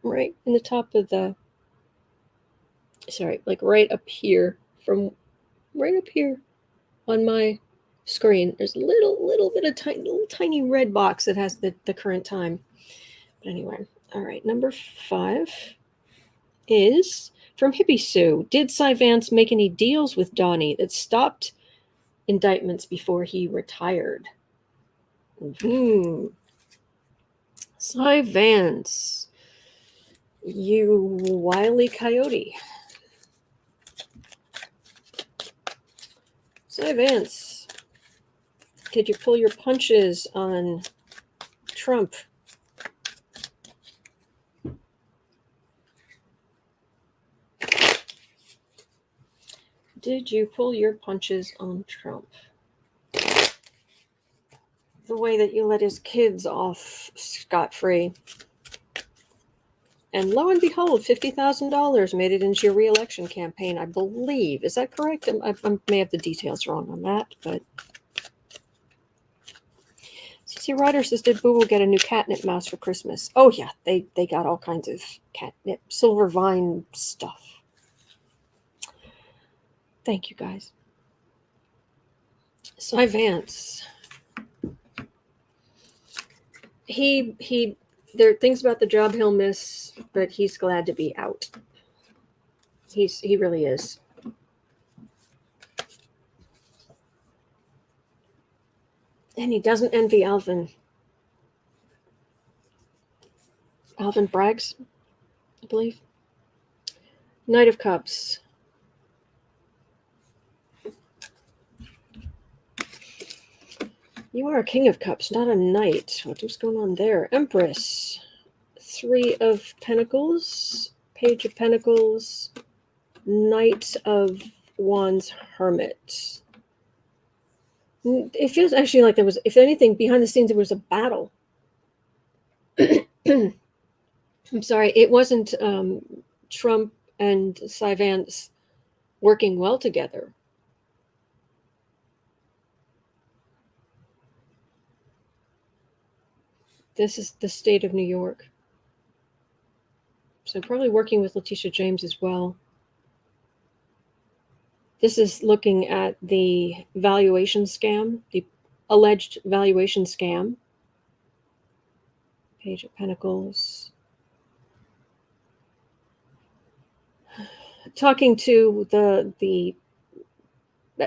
right in the top of the, sorry, like right up here on my screen. There's a little bit of tiny red box that has the current time. But anyway, all right, number 5 is from Hippie Sue. Did Cy Vance make any deals with Donny that stopped indictments before he retired? Cy Vance, you wily coyote. Cy Vance, did you pull your punches on Trump? Did you pull your punches on Trump? The way that you let his kids off scot-free. And lo and behold, $50,000 made it into your re-election campaign, I believe. Is that correct? I may have the details wrong on that, but... CC Ryder says, did Boo Boo get a new catnip mouse for Christmas? Oh, yeah, they got all kinds of catnip, silver vine stuff. Thank you, guys. Cy Vance. There are things about the job he'll miss, but he's glad to be out. He really is. And he doesn't envy Alvin Bragg's, I believe. Knight of Cups. You are a King of Cups, not a Knight. What's going on there? Empress. 3 of Pentacles. Page of Pentacles. Knight of Wands, Hermit. It feels actually like there was, if anything, behind the scenes, there was a battle. I'm sorry, it wasn't Trump and Cy Vance working well together. This is the state of New York. So probably working with Tish James as well. This is looking at the valuation scam, the alleged valuation scam. Page of Pentacles. Talking to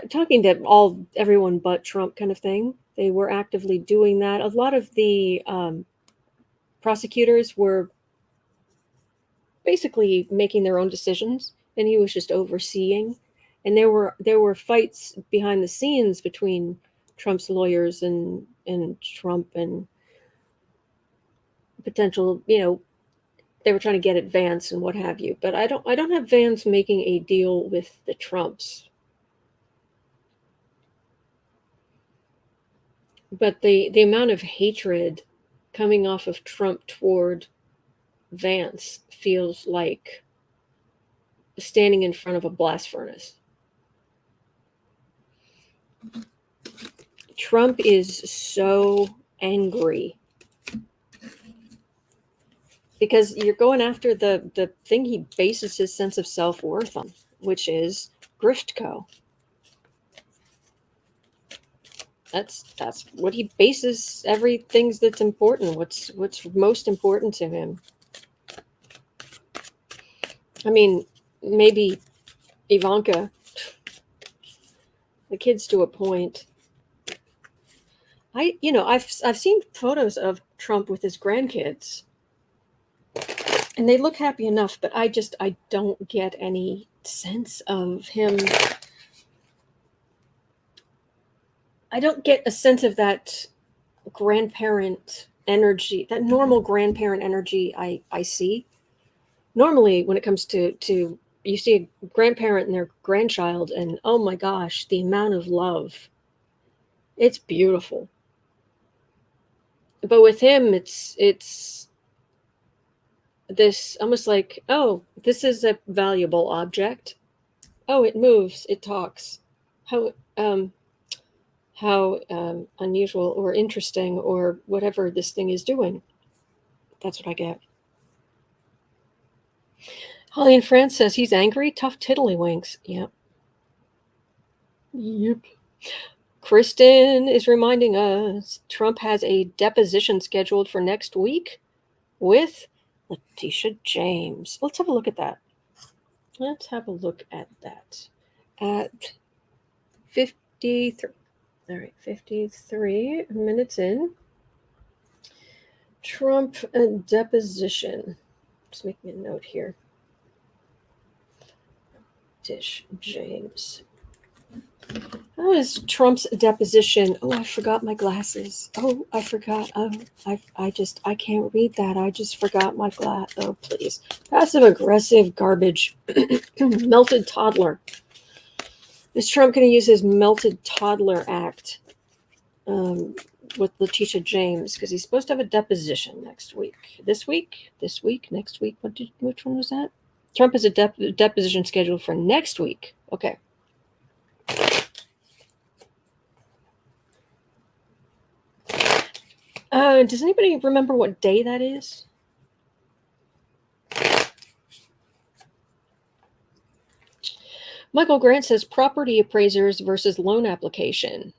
talking to everyone but Trump kind of thing. They were actively doing that. A lot of the prosecutors were basically making their own decisions, and he was just overseeing. And there were fights behind the scenes between Trump's lawyers and Trump, and potential, they were trying to get at Vance and what have you. But I don't have Vance making a deal with the Trumps. But the amount of hatred coming off of Trump toward Vance feels like standing in front of a blast furnace. Trump is so angry because you're going after the thing he bases his sense of self-worth on, which is griftco. That's what he bases everything that's important. What's most important to him. I mean, maybe Ivanka, the kids to a point. I've seen photos of Trump with his grandkids, and they look happy enough, but I don't get any sense of him. I don't get a sense of that grandparent energy, that normal grandparent energy I see. Normally, when it comes to you see a grandparent and their grandchild, and oh my gosh, the amount of love. It's beautiful. But with him, it's this almost like, oh, this is a valuable object. Oh, it moves, it talks. How unusual or interesting or whatever this thing is doing. That's what I get. Holly in France says he's angry. Tough tiddlywinks. Yep. Kristen is reminding us Trump has a deposition scheduled for next week with Tish James. Let's have a look at that. At 53. All right, 53 minutes in. Trump deposition. Just making a note here. Tish James. How is Trump's deposition? Oh, I forgot my glasses. Oh, I forgot. Oh, I can't read that. I just forgot my glass. Oh, please. Passive aggressive garbage. Melted toddler. Is Trump going to use his melted toddler act with Letitia James? Because he's supposed to have a deposition next week. This week? Next week? Which one was that? Trump has a deposition scheduled for next week. Okay. Does anybody remember what day that is? Michael Grant says property appraisers versus loan application.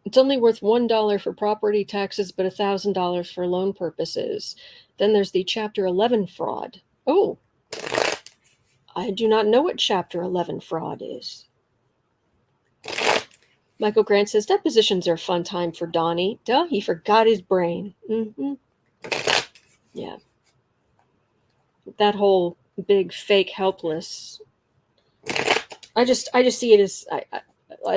It's only worth $1 for property taxes, but $1,000 for loan purposes. Then there's the Chapter 11 fraud. Oh, I do not know what Chapter 11 fraud is. Michael Grant says depositions are a fun time for Donny. Duh, he forgot his brain. Yeah. That whole big fake helpless. I just see it as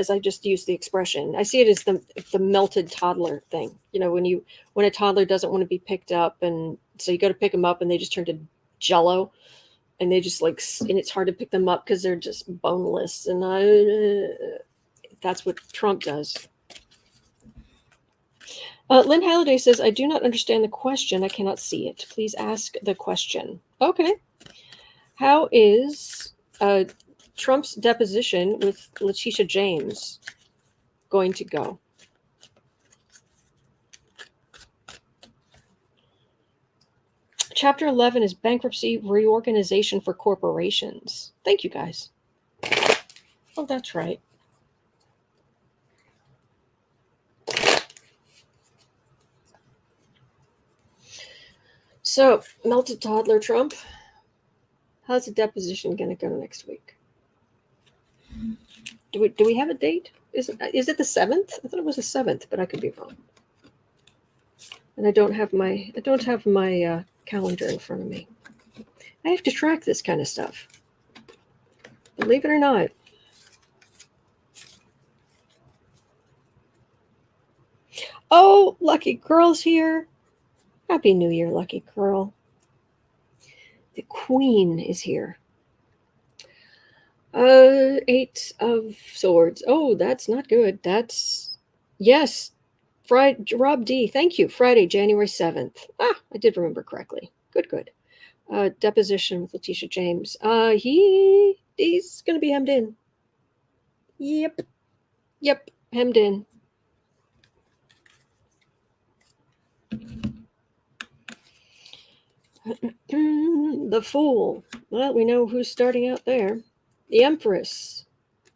I just used the expression. I see it as the melted toddler thing. When a toddler doesn't want to be picked up, and so you go to pick them up and they just turn to jello, and they just and it's hard to pick them up because they're just boneless. And that's what Trump does. Lynn Halliday says, I do not understand the question. I cannot see it. Please ask the question. Okay. How is Trump's deposition with Letitia James going to go? Chapter 11 is bankruptcy reorganization for corporations. Thank you, guys. Oh, that's right. So, melted toddler Trump, how's the deposition going to go next week? Do we have a date? Is it the 7th? I thought it was the 7th, but I could be wrong. And I don't have my calendar in front of me. I have to track this kind of stuff. Believe it or not. Oh, Lucky Girl's here. Happy New Year, Lucky Girl. The Queen is here. 8 of Swords. Oh, that's not good. That's, yes, Rob D. Thank you. Friday, January 7th. I did remember correctly. Good. Deposition with Tish James. He's going to be hemmed in. Yep, hemmed in. The Fool. Well, we know who's starting out there. The Empress.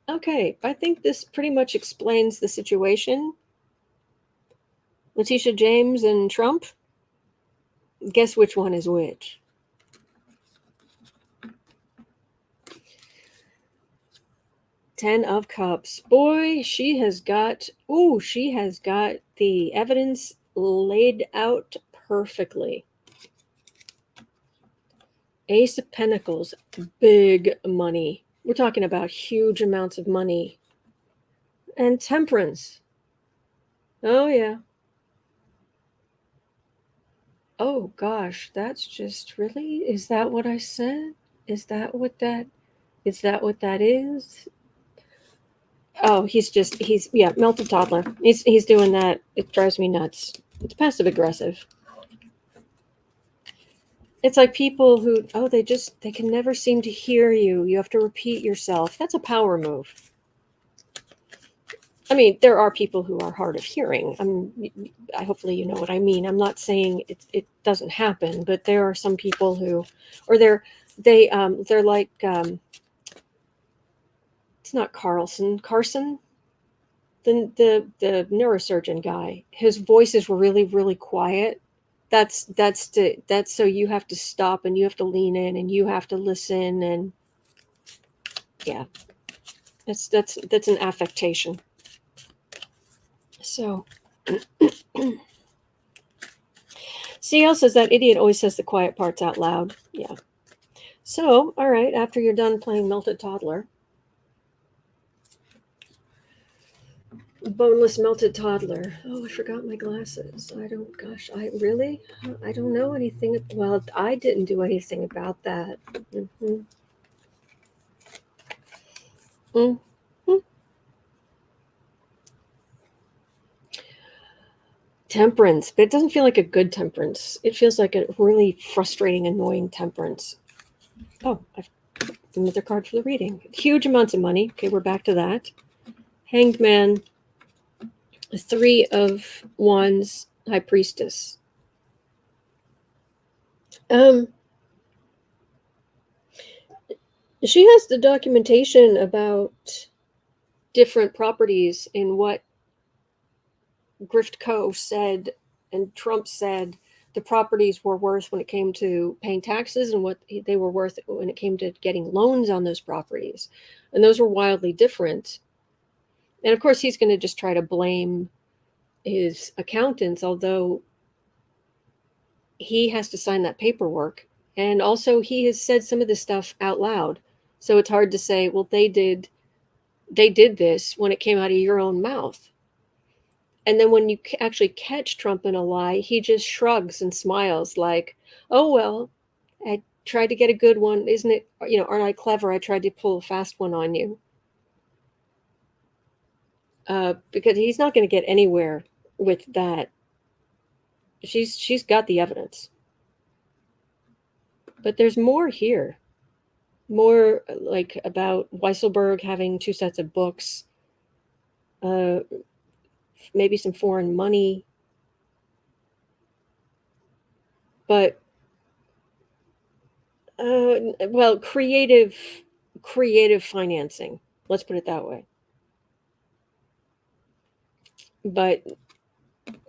Okay, I think this pretty much explains the situation. Letitia James and Trump. Guess which one is which? Ten of Cups. Boy, she has got the evidence laid out perfectly. Ace of Pentacles, big money. We're talking about huge amounts of money. And Temperance. Oh, yeah. Oh, gosh, that's just really? Is that what I said? Is that what that is? Oh, he's melted toddler. He's doing that. It drives me nuts. It's passive aggressive. It's like people who, they can never seem to hear you. You have to repeat yourself. That's a power move. I mean, there are people who are hard of hearing. Hopefully you know what I mean. I'm not saying it doesn't happen, but there are some people who, or they're like, it's not Carson, the neurosurgeon guy. His voice is really, really quiet. That's so you have to stop and you have to lean in and you have to listen, and yeah, that's an affectation. So CL says that idiot always says the quiet parts out loud. Yeah. So, all right, after you're done playing melted toddler, boneless melted toddler. Oh, I forgot my glasses. I don't know anything. Well, I didn't do anything about that. Mm-hmm. Mm-hmm. Temperance, but it doesn't feel like a good temperance. It feels like a really frustrating, annoying temperance. Oh, I've another card for the reading. Huge amounts of money. Okay, we're back to that. Hanged Man, 3 of Wands, High Priestess. She has the documentation about different properties in what Grift Co. said and Trump said the properties were worth when it came to paying taxes and what they were worth when it came to getting loans on those properties. And those were wildly different. And of course, he's going to just try to blame his accountants, although he has to sign that paperwork. And also, he has said some of this stuff out loud. So it's hard to say, well, they did this when it came out of your own mouth. And then when you actually catch Trump in a lie, he just shrugs and smiles like, oh, well, I tried to get a good one. Isn't it, aren't I clever? I tried to pull a fast one on you. Because he's not going to get anywhere with that. She's got the evidence. But there's more here. More like about Weisselberg having 2 sets of books. Maybe some foreign money. But creative financing. Let's put it that way. But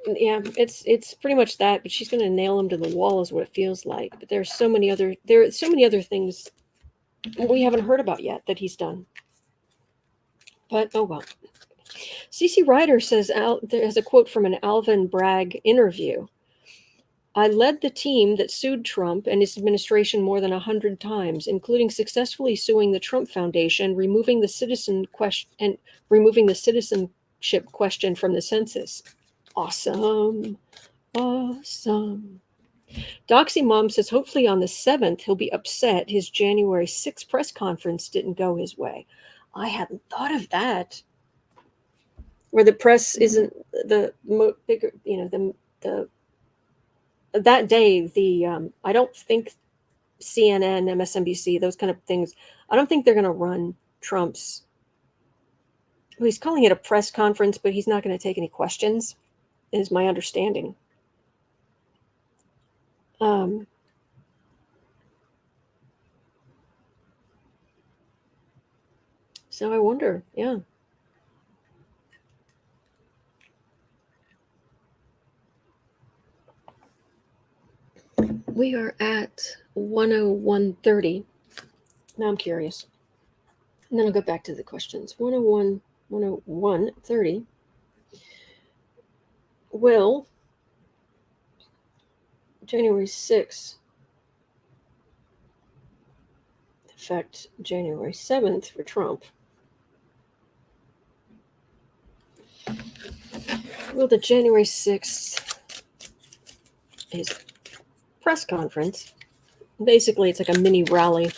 yeah, it's pretty much that. But she's going to nail him to the wall, is what it feels like. But there are so many other things we haven't heard about yet that he's done. But oh well. CC Ryder says there's a quote from an Alvin Bragg interview. I led the team that sued Trump and his administration more than 100 times, including successfully suing the Trump Foundation, removing the citizenship question from the census. Awesome. Doxy Mom says hopefully on the 7th he'll be upset his January 6th press conference didn't go his way. I hadn't thought of that. Where the press isn't the bigger, that day, I don't think CNN, MSNBC, those kind of things, I don't think they're going to run Trump's. Well, he's calling it a press conference, but he's not going to take any questions, is my understanding. So I wonder, yeah. We are at 101.30. Now I'm curious. And then I'll go back to the questions. 101.30. Will January 6th affect January 7th for Trump? Well, the January 6th is press conference. Basically, it's like a mini rally.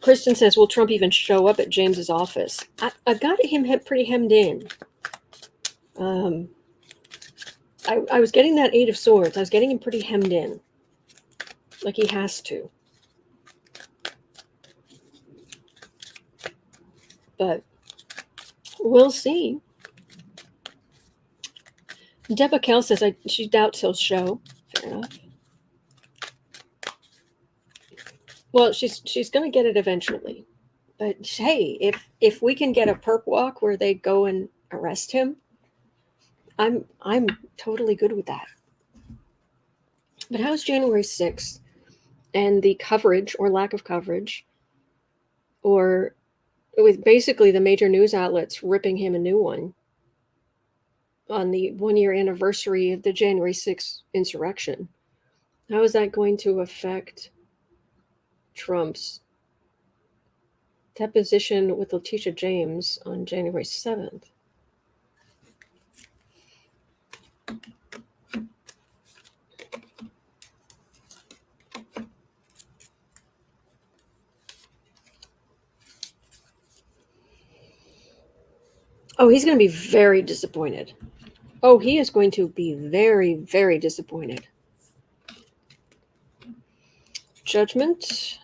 Kristen says, will Trump even show up at James's office? I got him pretty hemmed in. I was getting that 8 of Swords. I was getting him pretty hemmed in. Like he has to. But we'll see. Deborah Kell says she doubts he'll show. Fair enough. Well, she's going to get it eventually. But hey, if we can get a perp walk where they go and arrest him, I'm totally good with that. But how's January 6th and the coverage or lack of coverage, or with basically the major news outlets ripping him a new one on the 1-year anniversary of the January 6th insurrection? How is that going to affect Trump's deposition with Tish James on January 7th? Oh, he's going to be very disappointed. Oh, he is going to be very, very disappointed. Judgment.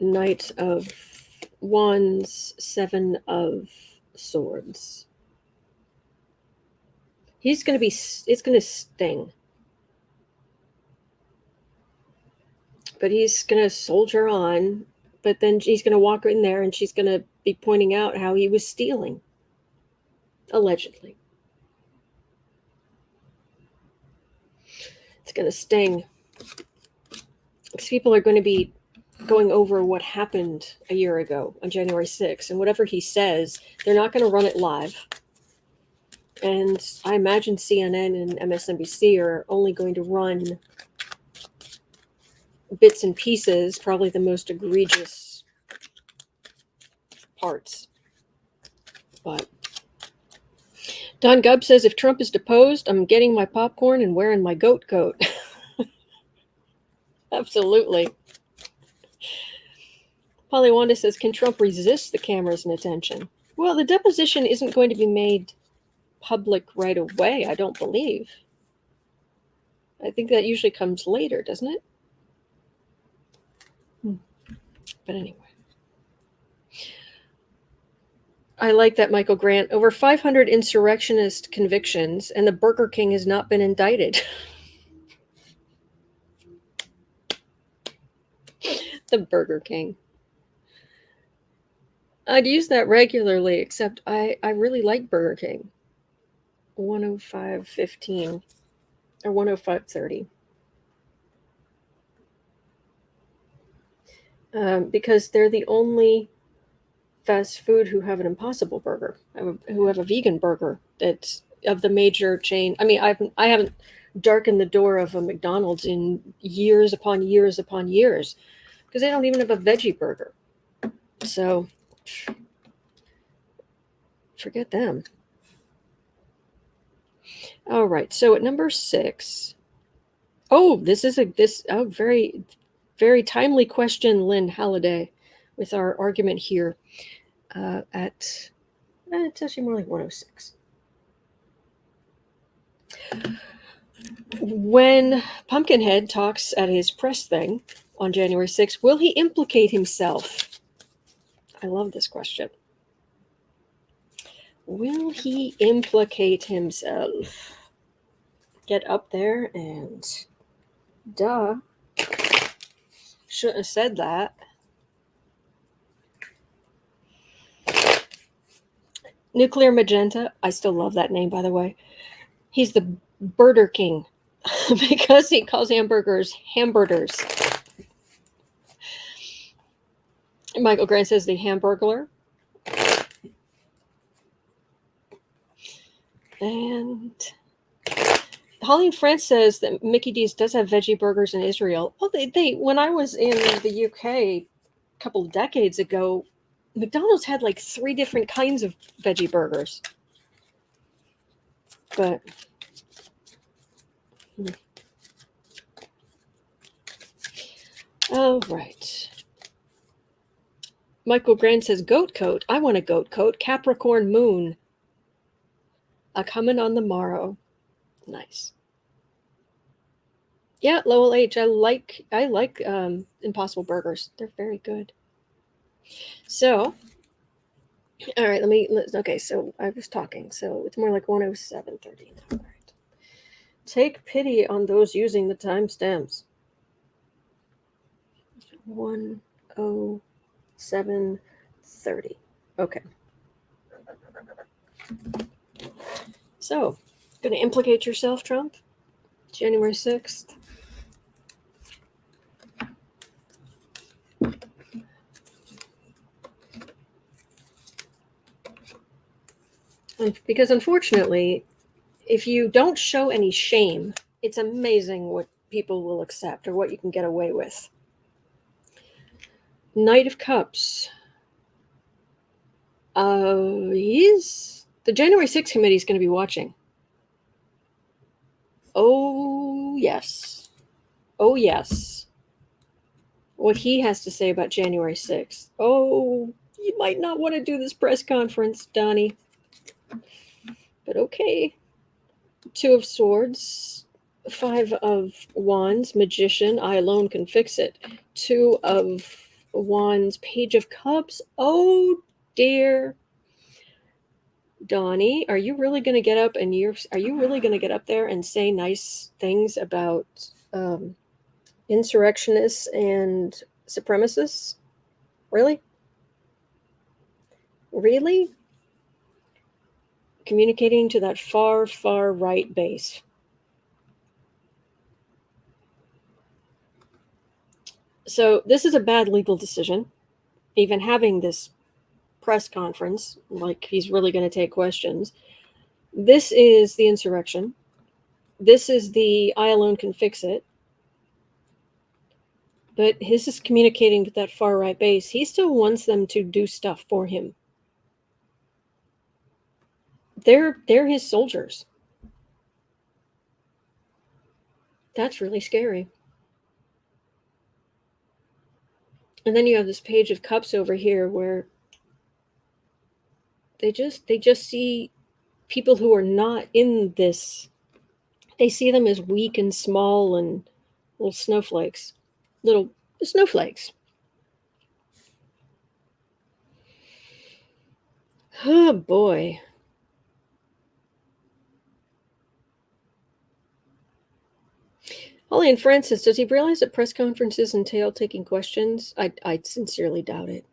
Knight of Wands, 7 of Swords. It's going to sting. But he's going to soldier on. But then he's going to walk in there and she's going to be pointing out how he was stealing. Allegedly. It's going to sting. Because people are going to be going over what happened a year ago on January 6th. And whatever he says, they're not going to run it live. And I imagine CNN and MSNBC are only going to run bits and pieces, probably the most egregious parts. But Don Gubb says, if Trump is deposed, I'm getting my popcorn and wearing my goat coat. Absolutely. Polly Wanda says, can Trump resist the cameras and attention? Well, the deposition isn't going to be made public right away, I don't believe. I think that usually comes later, doesn't it? But anyway. I like that, Michael Grant. Over 500 insurrectionist convictions, and the Burger King has not been indicted. The Burger King. I'd use that regularly, except I really like Burger King. 105.15 or 105.30. Because they're the only fast food who have an Impossible Burger, who have a vegan burger that's of the major chain. I mean, I haven't darkened the door of a McDonald's in years upon years upon years because they don't even have a veggie burger. So forget them. All right. So at number 6. Oh, this is very, very timely question, Lynn Halliday, with our argument here it's actually more like 106. When Pumpkinhead talks at his press thing on January 6th, will he implicate himself? I love this question. Will he implicate himself? Get up there and duh. Shouldn't have said that. Nuclear Magenta. I still love that name, by the way. He's the Burger King because he calls hamburgers hamburgers. Michael Grant says the Hamburglar. And Holly France says that Mickey D's does have veggie burgers in Israel. Well, they when I was in the UK a couple of decades ago, McDonald's had like 3 different kinds of veggie burgers. But all right. Michael Grant says goat coat. I want a goat coat. Capricorn moon. A coming on the morrow. Nice. Yeah, Lowell H. I like Impossible Burgers. They're very good. So, all right, okay, so I was talking, so it's more like 107.30 now. All right. Take pity on those using the timestamps. 107.30. Okay. So, gonna implicate yourself, Trump? January 6th. Because unfortunately, if you don't show any shame, it's amazing what people will accept or what you can get away with. Knight of Cups. The January 6th committee is going to be watching. Oh, yes. Oh, yes. What he has to say about January 6th. Oh, you might not want to do this press conference, Donny. But okay. 2 of Swords. 5 of Wands. Magician. I alone can fix it. 2 of Wands. Page of Cups. Oh, dear. Donny, are you really going to get up and are you really going to get up there and say nice things about insurrectionists and supremacists? Really? Really? Communicating to that far, far right base. So this is a bad legal decision. Even having this press conference, like he's really going to take questions. This is the insurrection. This is the I alone can fix it. But his is communicating with that far right base. He still wants them to do stuff for him. They're his soldiers. That's really scary. And then you have this Page of Cups over here where they just see people who are not in this. They see them as weak and small and little snowflakes. Little snowflakes. Oh boy. Holly and Francis, does he realize that press conferences entail taking questions? I sincerely doubt it.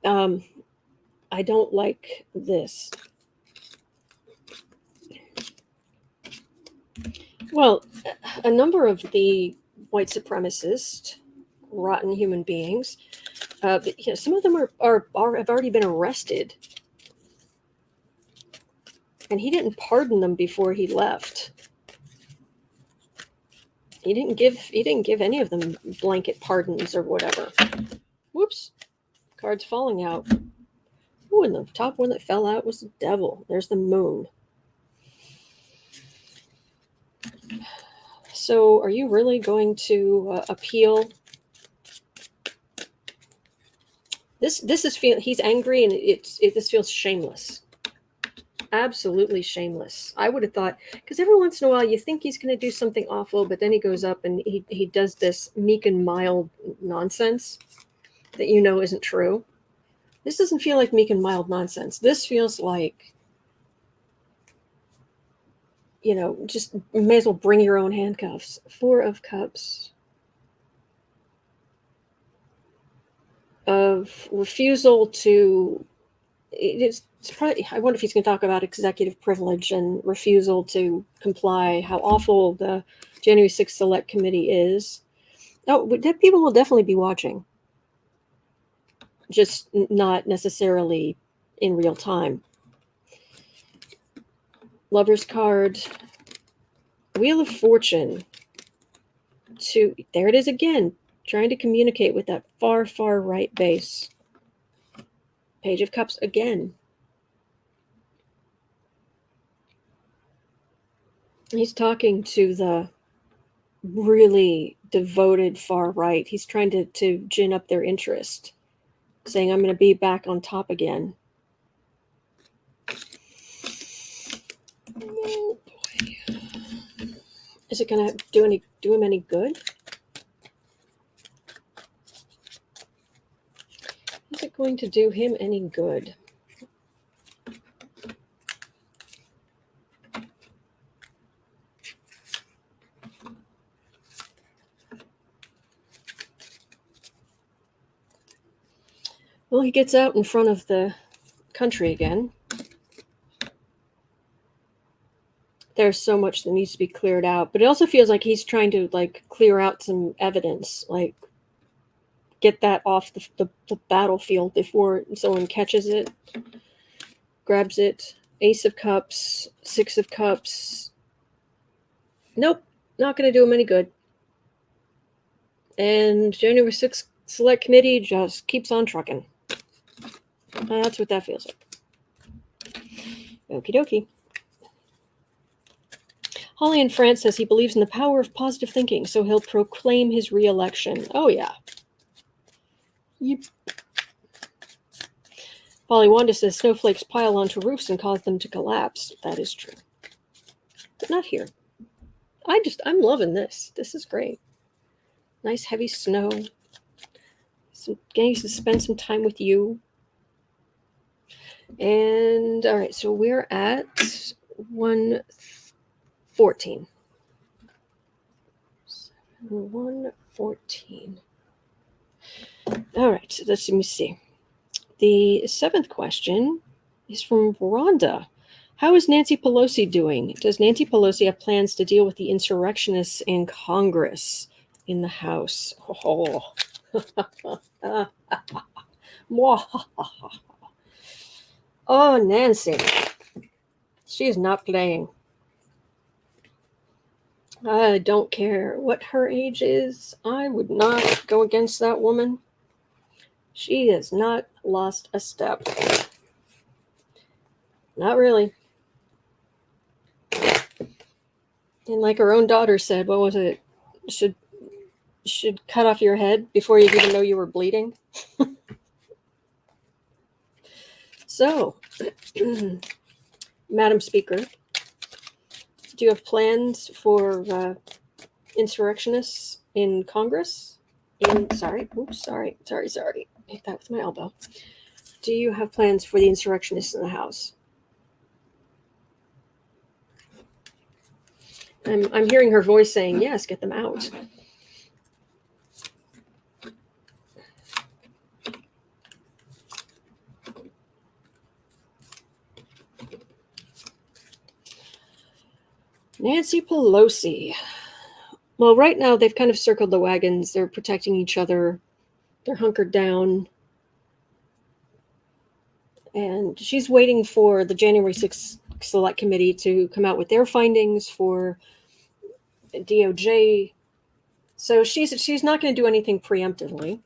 I don't like this. Well, a number of the white supremacist, rotten human beings, some of them have already been arrested, and he didn't pardon them before he left. He didn't give any of them blanket pardons or whatever. Whoops, cards falling out. Oh, and the top one that fell out was the devil. There's the moon. So, are you really going to appeal? This is he's angry, and this feels shameless. Absolutely shameless. I would have thought, because every once in a while you think he's going to do something awful, but then he goes up and he does this meek and mild nonsense that isn't true. This doesn't feel like meek and mild nonsense. This feels like, just may as well bring your own handcuffs. 4 of Cups. Of refusal to... It's probably, I wonder if he's going to talk about executive privilege and refusal to comply, how awful the January 6th Select Committee is. Oh, people will definitely be watching. Just not necessarily in real time. Lover's card. Wheel of Fortune. There it is again, trying to communicate with that far, far right base. Page of Cups again. He's talking to the really devoted far right. He's trying to gin up their interest, saying, I'm going to be back on top again. Oh, boy. Is it going to do him any good? Is it going to do him any good? Well, he gets out in front of the country again. There's so much that needs to be cleared out, but it also feels like he's trying to clear out some evidence, get that off the battlefield before someone catches it, grabs it. Ace of Cups, 6 of Cups. Nope, not going to do him any good. And January 6th Select Committee just keeps on trucking. That's what that feels like. Okie dokie. Holly in France says he believes in the power of positive thinking, so he'll proclaim his re-election. Oh, yeah. Yep. Polly Wanda says snowflakes pile onto roofs and cause them to collapse. That is true. But not here. I'm loving this. This is great. Nice heavy snow. Getting to spend some time with you. And, all right, so we're at 114. 114. All right, so let me see. The 7th question is from Rhonda. How is Nancy Pelosi doing? Does Nancy Pelosi have plans to deal with the insurrectionists in Congress, in the House? Oh, oh, Nancy. She is not playing. I don't care what her age is. I would not go against that woman. She has not lost a step. Not really. And like her own daughter said, what was it? Should cut off your head before you even know you were bleeding. So, Madam Speaker, do you have plans for insurrectionists in Congress? Sorry. Hit that with my elbow. Do you have plans for the insurrectionists in the House? I'm hearing her voice saying, yes, get them out. Nancy Pelosi. Well, right now they've kind of circled the wagons. They're protecting each other. They're hunkered down. And she's waiting for the January 6th Select Committee to come out with their findings for DOJ. So she's not going to do anything preemptively.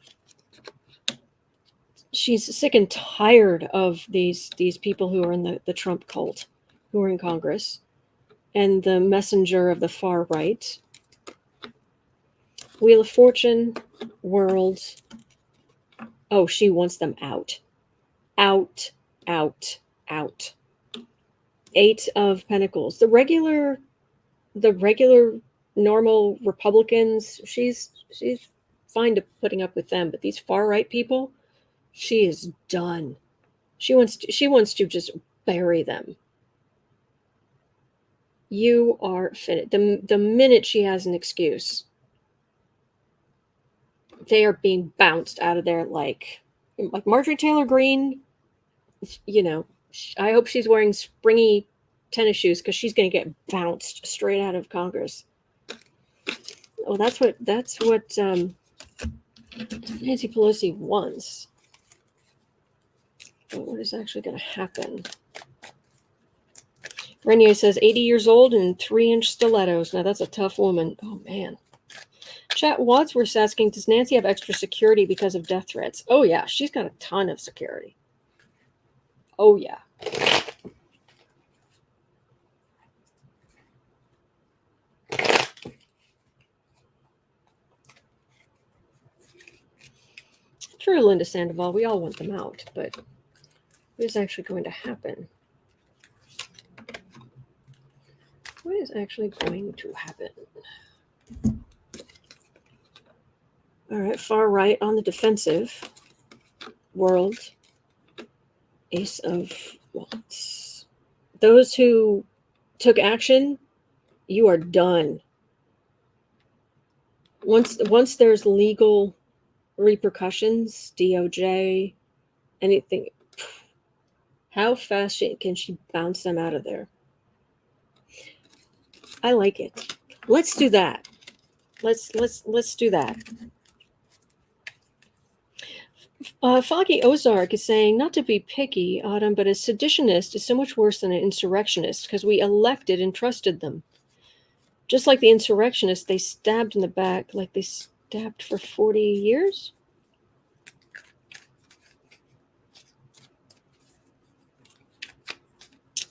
She's sick and tired of these people who are in the Trump cult, who are in Congress, and the messenger of the far right. Wheel of Fortune, World. Oh, she wants them out. Out, out, out. 8 of Pentacles. The regular normal Republicans, she's fine to putting up with them, but these far right people, she is done. She wants to just bury them. You are finished. The minute she has an excuse, they are being bounced out of there like Marjorie Taylor Greene. You know, I hope she's wearing springy tennis shoes because she's going to get bounced straight out of Congress. Oh, that's what Nancy Pelosi wants. But what is actually going to happen? Renier says 80 years old and 3-inch stilettos. Now that's a tough woman. Oh man. Chat Wadsworth's asking, does Nancy have extra security because of death threats? Oh yeah, she's got a ton of security. Oh yeah. True, Linda Sandoval, we all want them out, but what is actually going to happen? What is actually going to happen? All right, far right on the defensive. World. Ace of Wands. Those who took action, you are done. Once there's legal repercussions, DOJ, anything, how fast can she bounce them out of there? I like it. Let's do that. Let's do that. Foggy Ozark is saying, not to be picky, Autumn, but a seditionist is so much worse than an insurrectionist because we elected and trusted them. Just like the insurrectionists, they stabbed in the back like they stabbed for 40 years.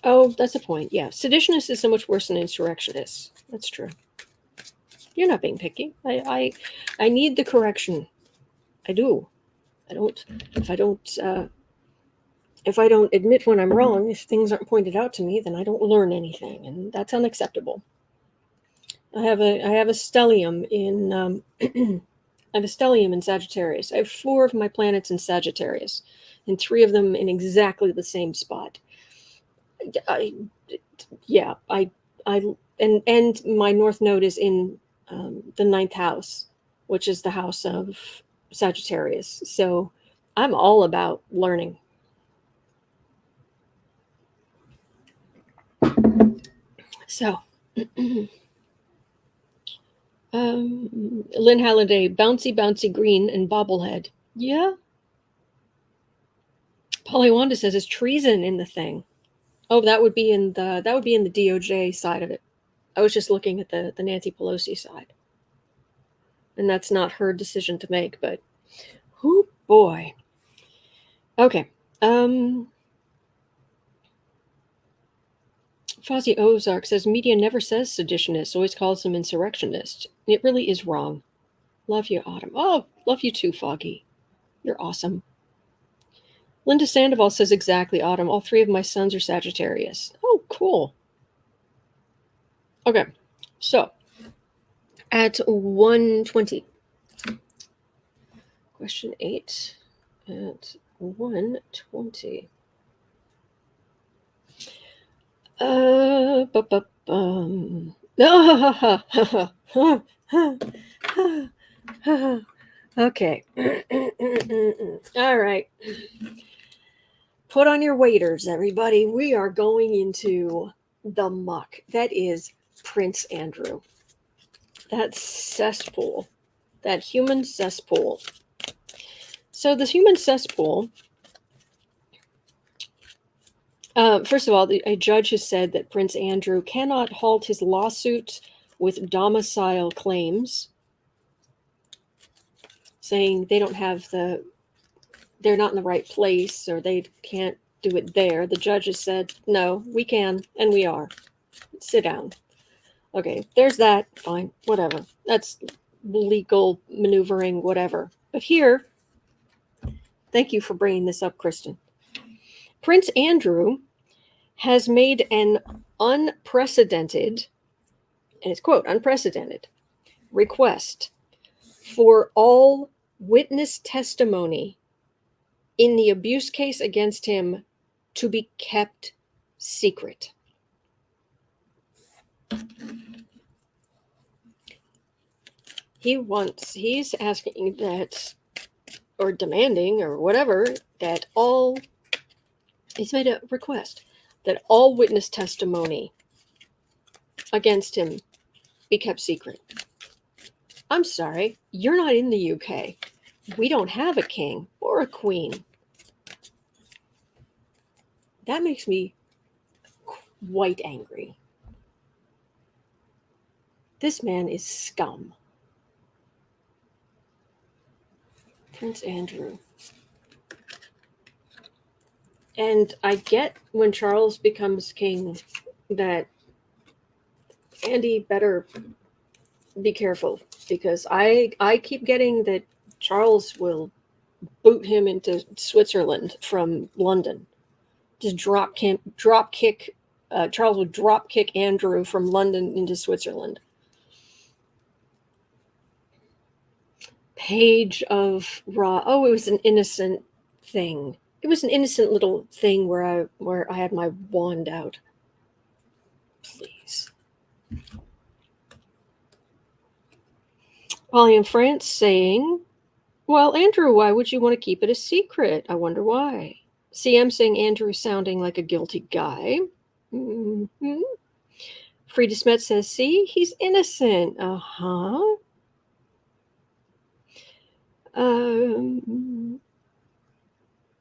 Oh, that's a point. Yeah, seditionists is so much worse than insurrectionists. That's true. You're not being picky. I need the correction. I do. If I don't admit when I'm wrong, if things aren't pointed out to me, then I don't learn anything, and that's unacceptable. I have a stellium in I have a stellium in Sagittarius. I have 4 of my planets in Sagittarius, and 3 of them in exactly the same spot. And my North Node is in the 9th house, which is the house of Sagittarius. So I'm all about learning. So, Lynn Halliday, bouncy green and bobblehead. Yeah. Polly Wanda says, is treason in the thing? Oh, that would be in the DOJ side of it. I was just looking at the Nancy Pelosi side. And that's not her decision to make, but oh boy. Okay. Fozzie Ozark says media never says seditionist, always calls them insurrectionist. It really is wrong. Love you, Autumn. Oh, love you too, Foggy. You're awesome. Linda Sandoval says exactly, Autumn. All 3 of my sons are Sagittarius. Oh, cool. Okay, so at 1:20. Question 8 at 1:20. Okay. All right. Put on your waders, everybody. We are going into the muck. That is Prince Andrew. That cesspool. That human cesspool. So, this human cesspool, first of all, a judge has said that Prince Andrew cannot halt his lawsuit with domicile claims, saying they don't have they're not in the right place or they can't do it there. The judge has said, no, we can, and we are. Sit down. Okay, there's that. Fine, whatever. That's legal maneuvering, whatever. But here, thank you for bringing this up, Kristen. Prince Andrew has made an unprecedented, and it's quote, unprecedented request for all witness testimony in the abuse case against him to be kept secret. He's asking that, or demanding, or whatever, that he's made a request that all witness testimony against him be kept secret. I'm sorry, you're not in the UK. We don't have a king or a queen. That makes me quite angry. This man is scum. Prince Andrew. And I get when Charles becomes king that Andy better be careful, because I keep getting that Charles will boot him into Switzerland from London. Just drop kick. Charles would drop kick Andrew from London into Switzerland. Page of Raw. Oh, it was an innocent thing. It was an innocent little thing where I had my wand out. Please. Polly in France saying, well, Andrew, why would you want to keep it a secret? I wonder why. CM saying Andrew sounding like a guilty guy. Mm-hmm. Frida Smet says, see, he's innocent. Uh-huh.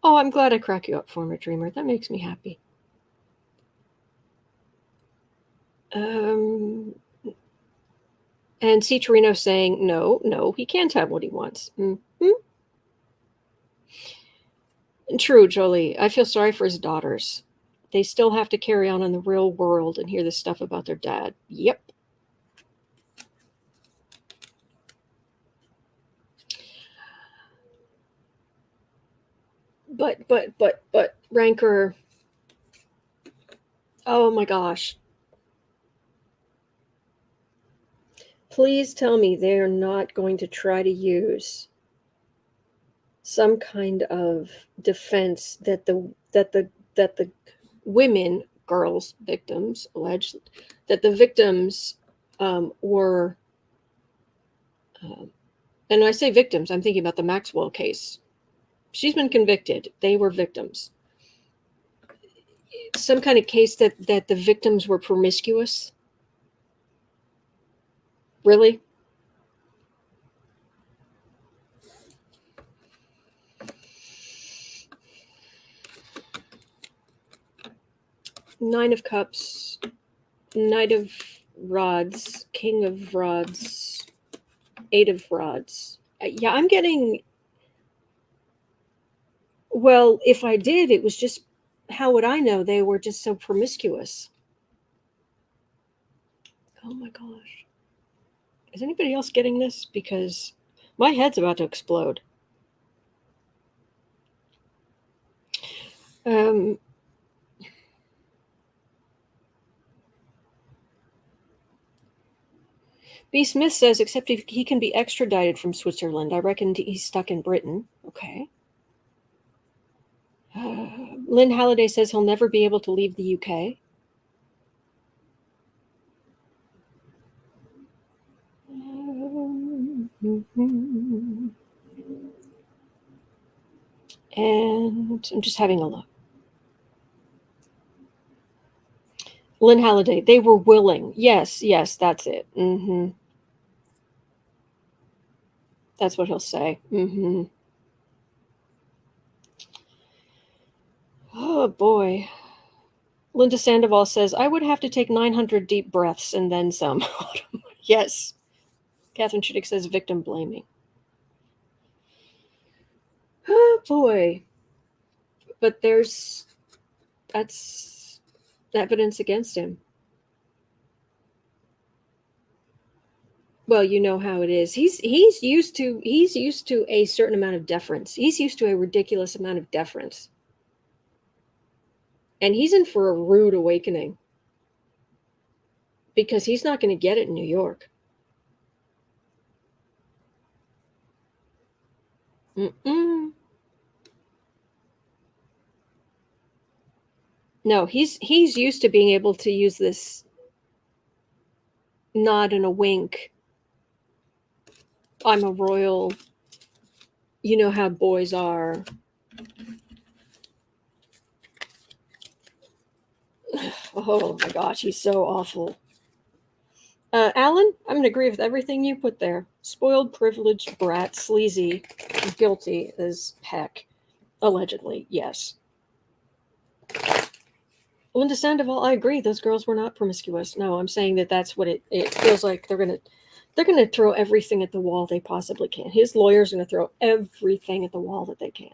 Oh, I'm glad I crack you up, former dreamer. That makes me happy. And C. Torino saying, no, he can't have what he wants. Mm-hmm. True, Jolie. I feel sorry for his daughters. They still have to carry on in the real world and hear this stuff about their dad. Yep. But, Rancor. Oh my gosh. Please tell me they're not going to try to use some kind of defense that the women, girls, victims, alleged that the victims were, and when I say victims, I'm thinking about the Maxwell case. She's been convicted. They were victims. Some kind of case that the victims were promiscuous. Really? Nine of Cups, Knight of Rods, King of Rods, Eight of Rods. Yeah, I'm getting... Well, if I did, it was just... How would I know they were just so promiscuous? Oh my gosh. Is anybody else getting this? Because my head's about to explode. B. Smith says, except he can be extradited from Switzerland. I reckon he's stuck in Britain. Okay. Lynn Halliday says he'll never be able to leave the UK. And I'm just having a look. Lynn Halliday, they were willing. Yes, that's it. That's what he'll say. Oh, boy. Linda Sandoval says, I would have to take 900 deep breaths and then some. Yes. Catherine Chittick says, victim blaming. Oh, boy. But that's evidence against him. Well, you know how it is. He's used to a certain amount of deference. He's used to a ridiculous amount of deference. And he's in for a rude awakening. Because he's not going to get it in New York. No, he's used to being able to use this nod and a wink. I'm a royal. You know how boys are. Oh my gosh, he's so awful. Alan, I'm going to agree with everything you put there. Spoiled, privileged, brat, sleazy, guilty as heck. Allegedly, yes. Linda Sandoval, I agree. Those girls were not promiscuous. No, I'm saying that's what it feels like. They're gonna throw everything at the wall they possibly can. His lawyer's gonna throw everything at the wall that they can.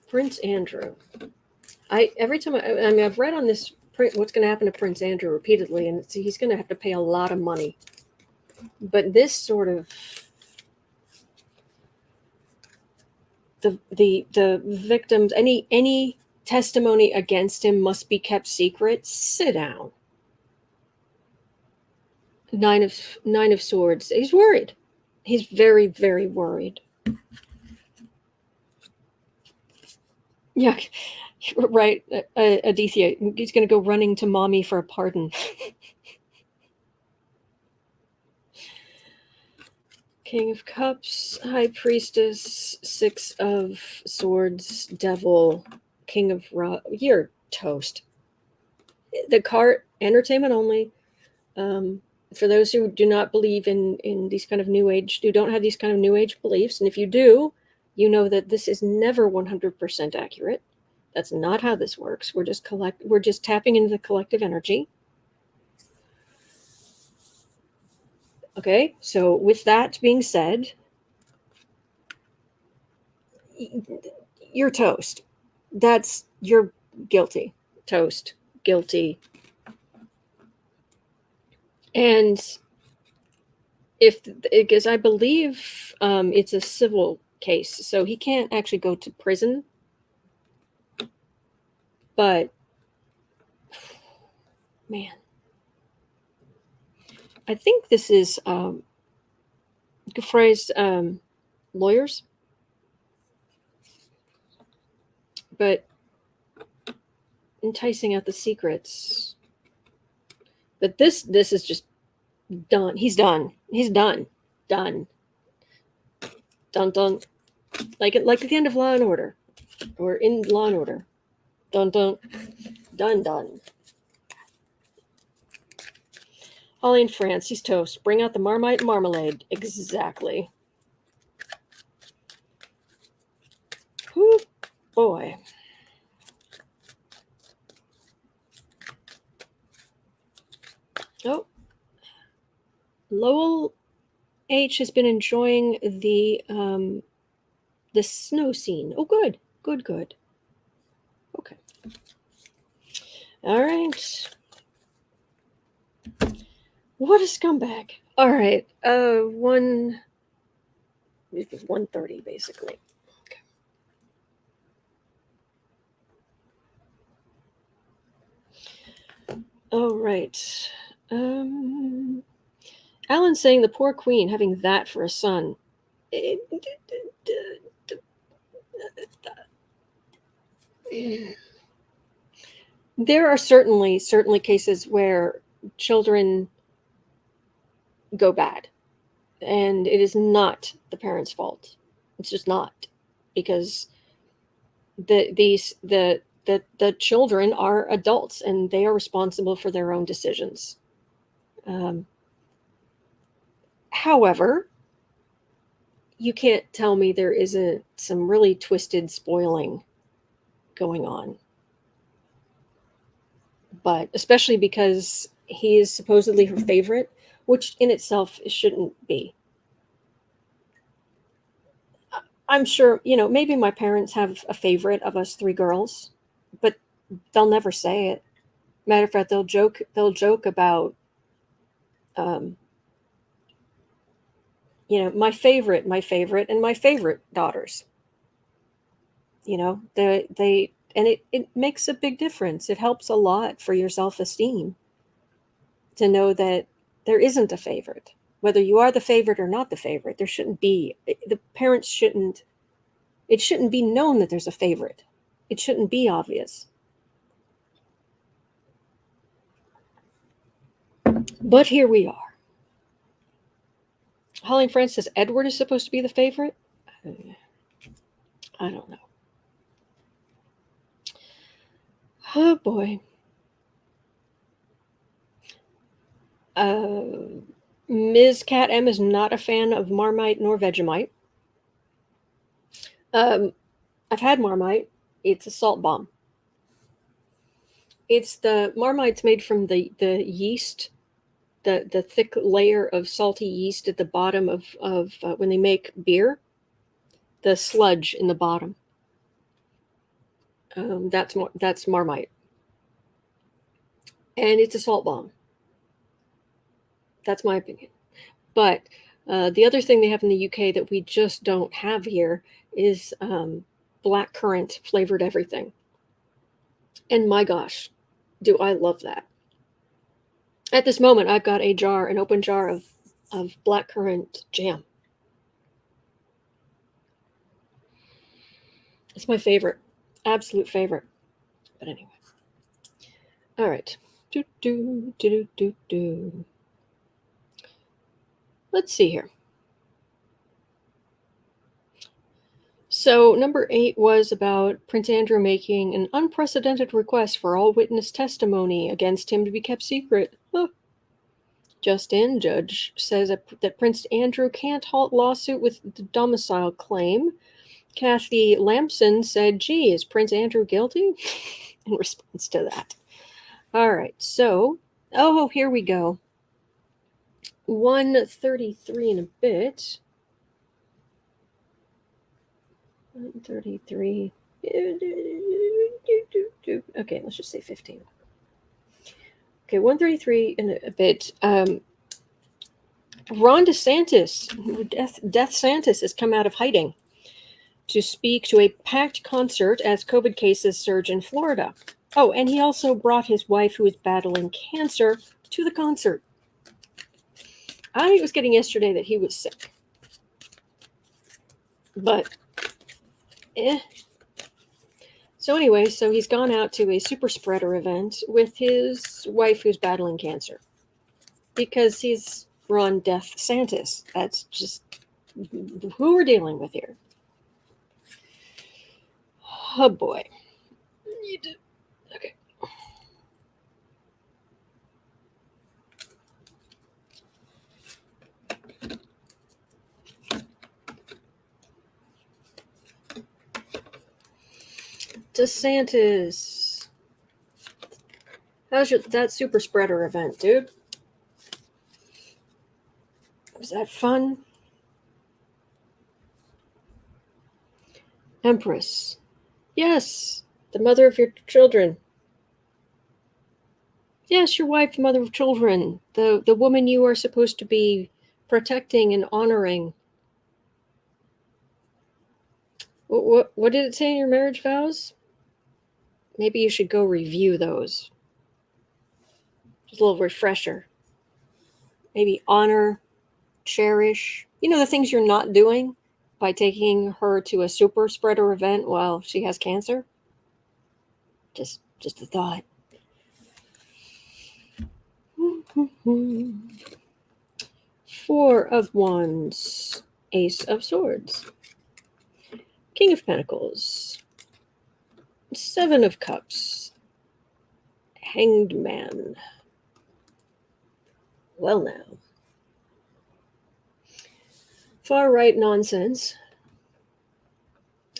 Prince Andrew. Every time I've read on this what's going to happen to Prince Andrew repeatedly, and he's going to have to pay a lot of money. But this sort of the victims, any testimony against him must be kept secret. Sit down. Nine of Swords. He's worried. He's very, very worried. Yeah, right. Aditya, he's going to go running to mommy for a pardon. King of Cups, High Priestess, Six of Swords, Devil, King of You're toast. The card, entertainment only. For those who do not believe in these kind of new age, who don't have these kind of new age beliefs, and if you do, you know that this is never 100% accurate. That's not how this works. We're just tapping into the collective energy. Okay, so with that being said, you're toast. You're guilty. Toast. Guilty. And because I believe it's a civil case, so he can't actually go to prison. But, man, I think this is Giuffre's lawyers. But enticing out the secrets. But this is just done. He's done. He's done. Done. Dun dun. Like at the end of Law and Order. Or in Law and Order. Dun dun. Done done. Holly in France, he's toast. Bring out the Marmite marmalade. Exactly. Whew, boy. Oh. Lowell H has been enjoying the snow scene. Oh, good. Good. Okay. All right. What a scumbag. All right. 1:30 basically. Okay. All right. Alan's saying the poor queen having that for a son. There are certainly cases where children go bad, and it is not the parents' fault. It's just not, because the children are adults and they are responsible for their own decisions. However, you can't tell me there isn't some really twisted spoiling going on. But especially because he is supposedly her favorite, which in itself shouldn't be. I'm sure, maybe my parents have a favorite of us three girls, but they'll never say it. Matter of fact, they'll joke about, my favorite, and my favorite daughters. They and it makes a big difference. It helps a lot for your self-esteem to know that there isn't a favorite. Whether you are the favorite or not the favorite, there shouldn't be. The parents shouldn't. It shouldn't be known that there's a favorite. It shouldn't be obvious. But here we are. Holly France says Edward is supposed to be the favorite. I don't know. Oh boy. Ms. Cat M is not a fan of Marmite nor Vegemite. I've had Marmite. It's a salt bomb. It's the Marmite's made from the yeast, the thick layer of salty yeast at the bottom of when they make beer. The sludge in the bottom. That's Marmite, and it's a salt bomb. That's my opinion. But the other thing they have in the UK that we just don't have here is blackcurrant flavored everything. And my gosh, do I love that. At this moment, I've got an open jar of blackcurrant jam. It's my favorite, absolute favorite. But anyway. All right. Let's see here. So number 8 was about Prince Andrew making an unprecedented request for all witness testimony against him to be kept secret. Huh. Just in, judge says that Prince Andrew can't halt lawsuit with the domicile claim. Kathy Lampson said, gee, is Prince Andrew guilty? In response to that. All right, so, here we go. 133 in a bit. 133. Okay, let's just say 15. Okay, 133 in a bit. Ron DeSantis, Death Santis, has come out of hiding to speak to a packed concert as COVID cases surge in Florida. Oh, and he also brought his wife, who is battling cancer, to the concert. I was getting yesterday that he was sick. But, So anyway, he's gone out to a super spreader event with his wife, who's battling cancer. Because he's Ron Death Santis. That's just who we're dealing with here. Oh boy. Okay. DeSantis. How's that super spreader event, dude? Was that fun? Empress. Yes, the mother of your children. Yes, your wife, the mother of children. The woman you are supposed to be protecting and honoring. What did it say in your marriage vows? Maybe you should go review those. Just a little refresher. Maybe honor, cherish. The things you're not doing by taking her to a super spreader event while she has cancer. Just a thought. Four of Wands, Ace of Swords, King of Pentacles, Seven of Cups, Hanged Man. Well now. Far right nonsense.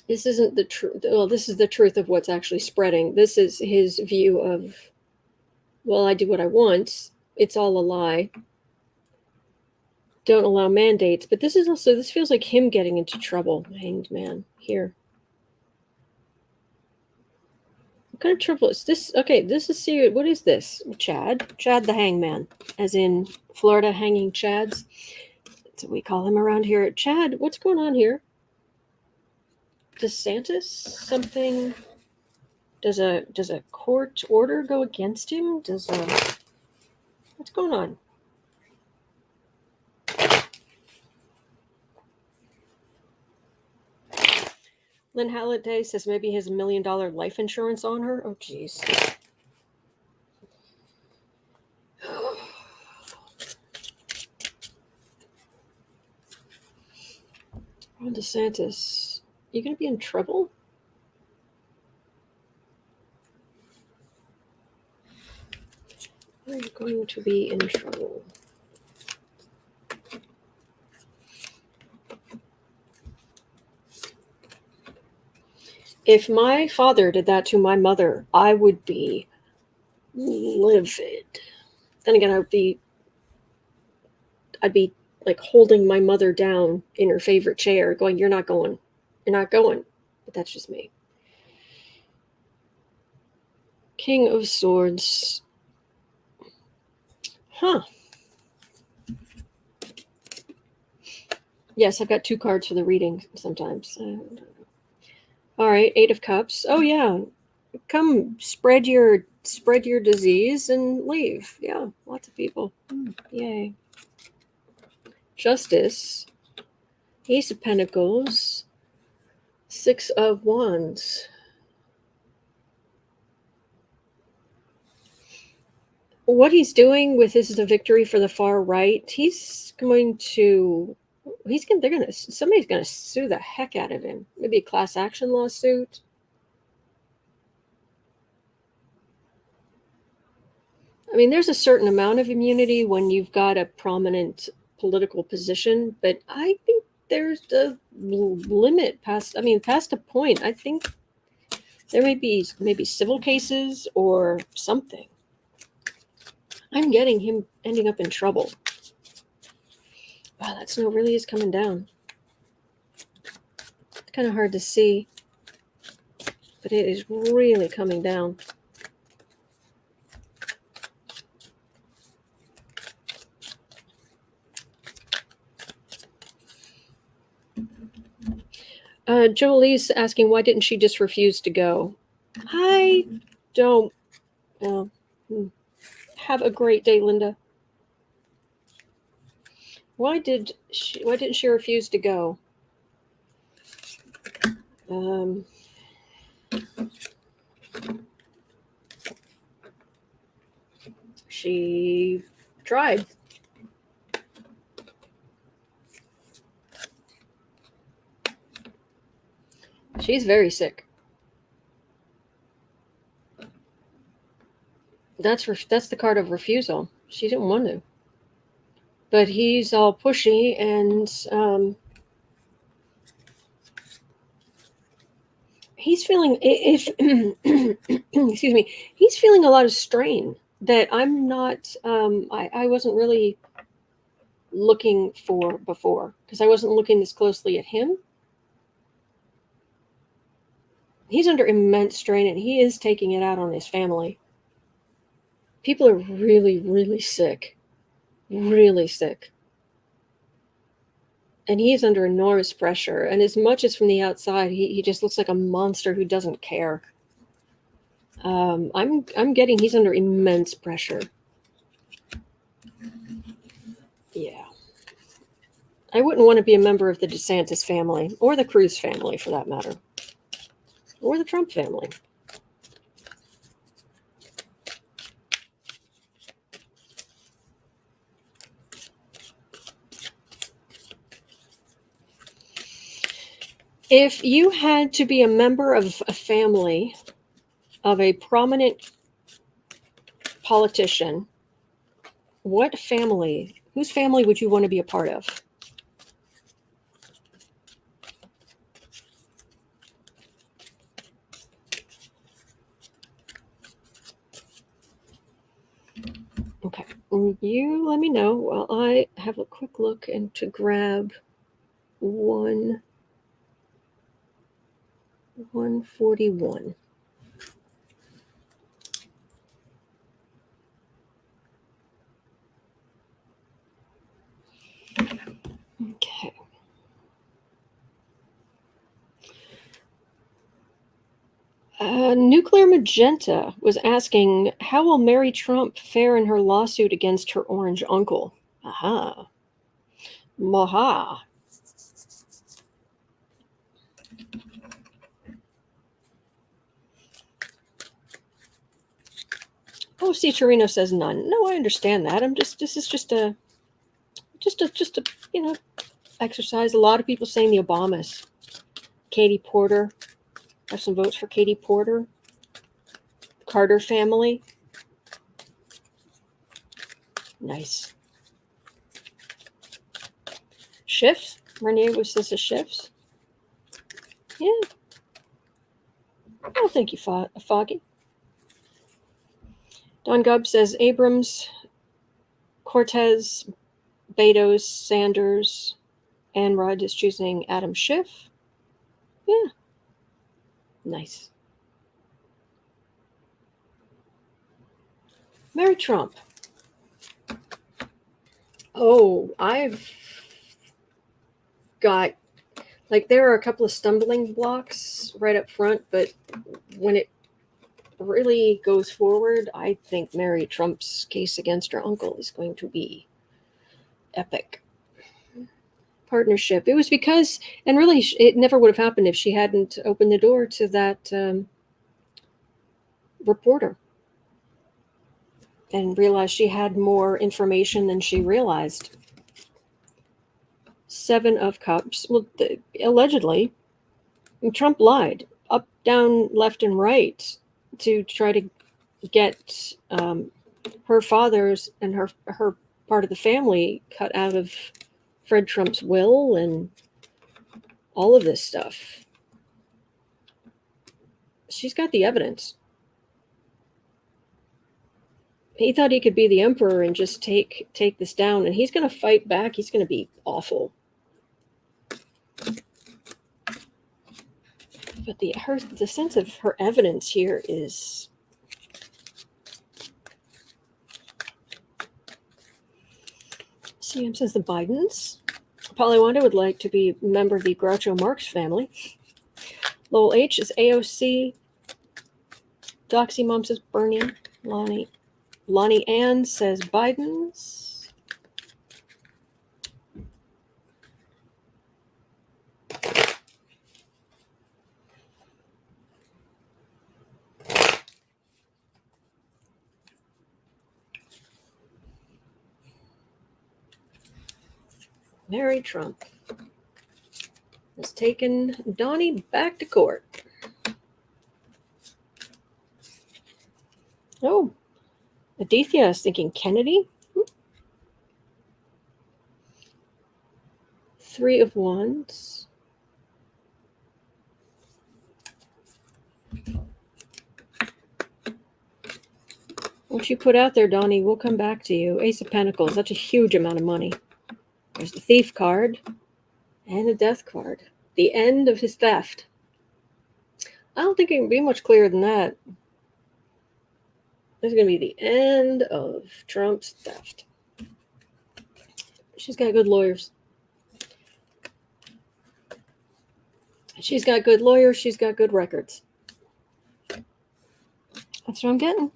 This isn't the truth. Well, this is the truth of what's actually spreading. This is his view of, well, I do what I want. It's all a lie. Don't allow mandates. But this is also, this feels like him getting into trouble. Hanged Man here. What kind of trouble is this? Okay, this is serious. What is this? Chad the hangman, as in Florida hanging chads. That's what we call him around here. Chad, what's going on here? DeSantis? Something? Does a court order go against him? What's going on? Lynn Halliday says maybe he has $1 million life insurance on her. Oh, jeez. Ron DeSantis, you gonna be in trouble? Are you going to be in trouble? If my father did that to my mother, I would be livid. Then again, I'd be like holding my mother down in her favorite chair, going, "You're not going. You're not going." But that's just me. King of Swords. Huh. Yes, I've got 2 cards for the reading sometimes. All right, 8 of Cups. Oh yeah, come spread your disease and leave. Yeah, lots of people. Yay. Justice. Ace of Pentacles. 6 of Wands. What he's doing with this is a victory for the far right. Somebody's gonna sue the heck out of him. Maybe a class action lawsuit. I mean, there's a certain amount of immunity when you've got a prominent political position, but I think there's a limit past a point. I think there may be maybe civil cases or something. I'm getting him ending up in trouble. Wow, that snow really is coming down. It's kind of hard to see, but it is really coming down. Jolie's asking, why didn't she just refuse to go? I don't. Have a great day, Linda. Why didn't she refuse to go? She tried. She's very sick. That's the card of refusal. She didn't want to. But he's all pushy and he's feeling excuse me, he's feeling a lot of strain that I'm not I wasn't really looking for before, because I wasn't looking this closely at him. He's under immense strain and he is taking it out on his family. People are really, really sick. Really sick. And he's under enormous pressure. And as much as from the outside, he just looks like a monster who doesn't care. I'm getting he's under immense pressure. Yeah. I wouldn't want to be a member of the DeSantis family, or the Cruz family for that matter, or the Trump family. If you had to be a member of a family of a prominent politician, whose family would you want to be a part of? Okay, you let me know while I have a quick look and to grab 141. Okay. Nuclear Magenta was asking, how will Mary Trump fare in her lawsuit against her orange uncle? Aha. Maha. Oh, see, Torino says none. No, I understand that. This is just a exercise. A lot of people saying the Obamas. Katie Porter. Have some votes for Katie Porter. Carter family. Nice. Shifts. Renee was this a shifts? Yeah. Oh, thank you, Foggy. Don Gubb says Abrams, Cortez, Betos, Sanders, and Rudd is choosing Adam Schiff. Yeah. Nice. Mary Trump. Oh, I've got, there are a couple of stumbling blocks right up front, but when it really goes forward, I think Mary Trump's case against her uncle is going to be epic. Partnership. It was because, and really, it never would have happened if she hadn't opened the door to that reporter and realized she had more information than she realized. 7 of Cups. Well, allegedly, Trump lied up, down, left, and right to try to get her father's and her part of the family cut out of Fred Trump's will and all of this stuff. She's got the evidence. He thought he could be the emperor and just take this down, and he's going to fight back. He's going to be awful. But the sense of her evidence here is CM says the Bidens. Polly Wanda would like to be a member of the Groucho Marx family. Lowell H is AOC. Doxy Mom says Bernie. Lonnie Ann says Bidens. Mary Trump has taken Donny back to court. Oh, Aditya is thinking Kennedy. 3 of Wands. What you put out there, Donny, we'll come back to you. Ace of Pentacles, that's a huge amount of money. There's the Thief card and the Death card. The end of his theft. I don't think it can be much clearer than that. This is going to be the end of Trump's theft. She's got good lawyers. She's got good lawyers. She's got good records. That's what I'm getting.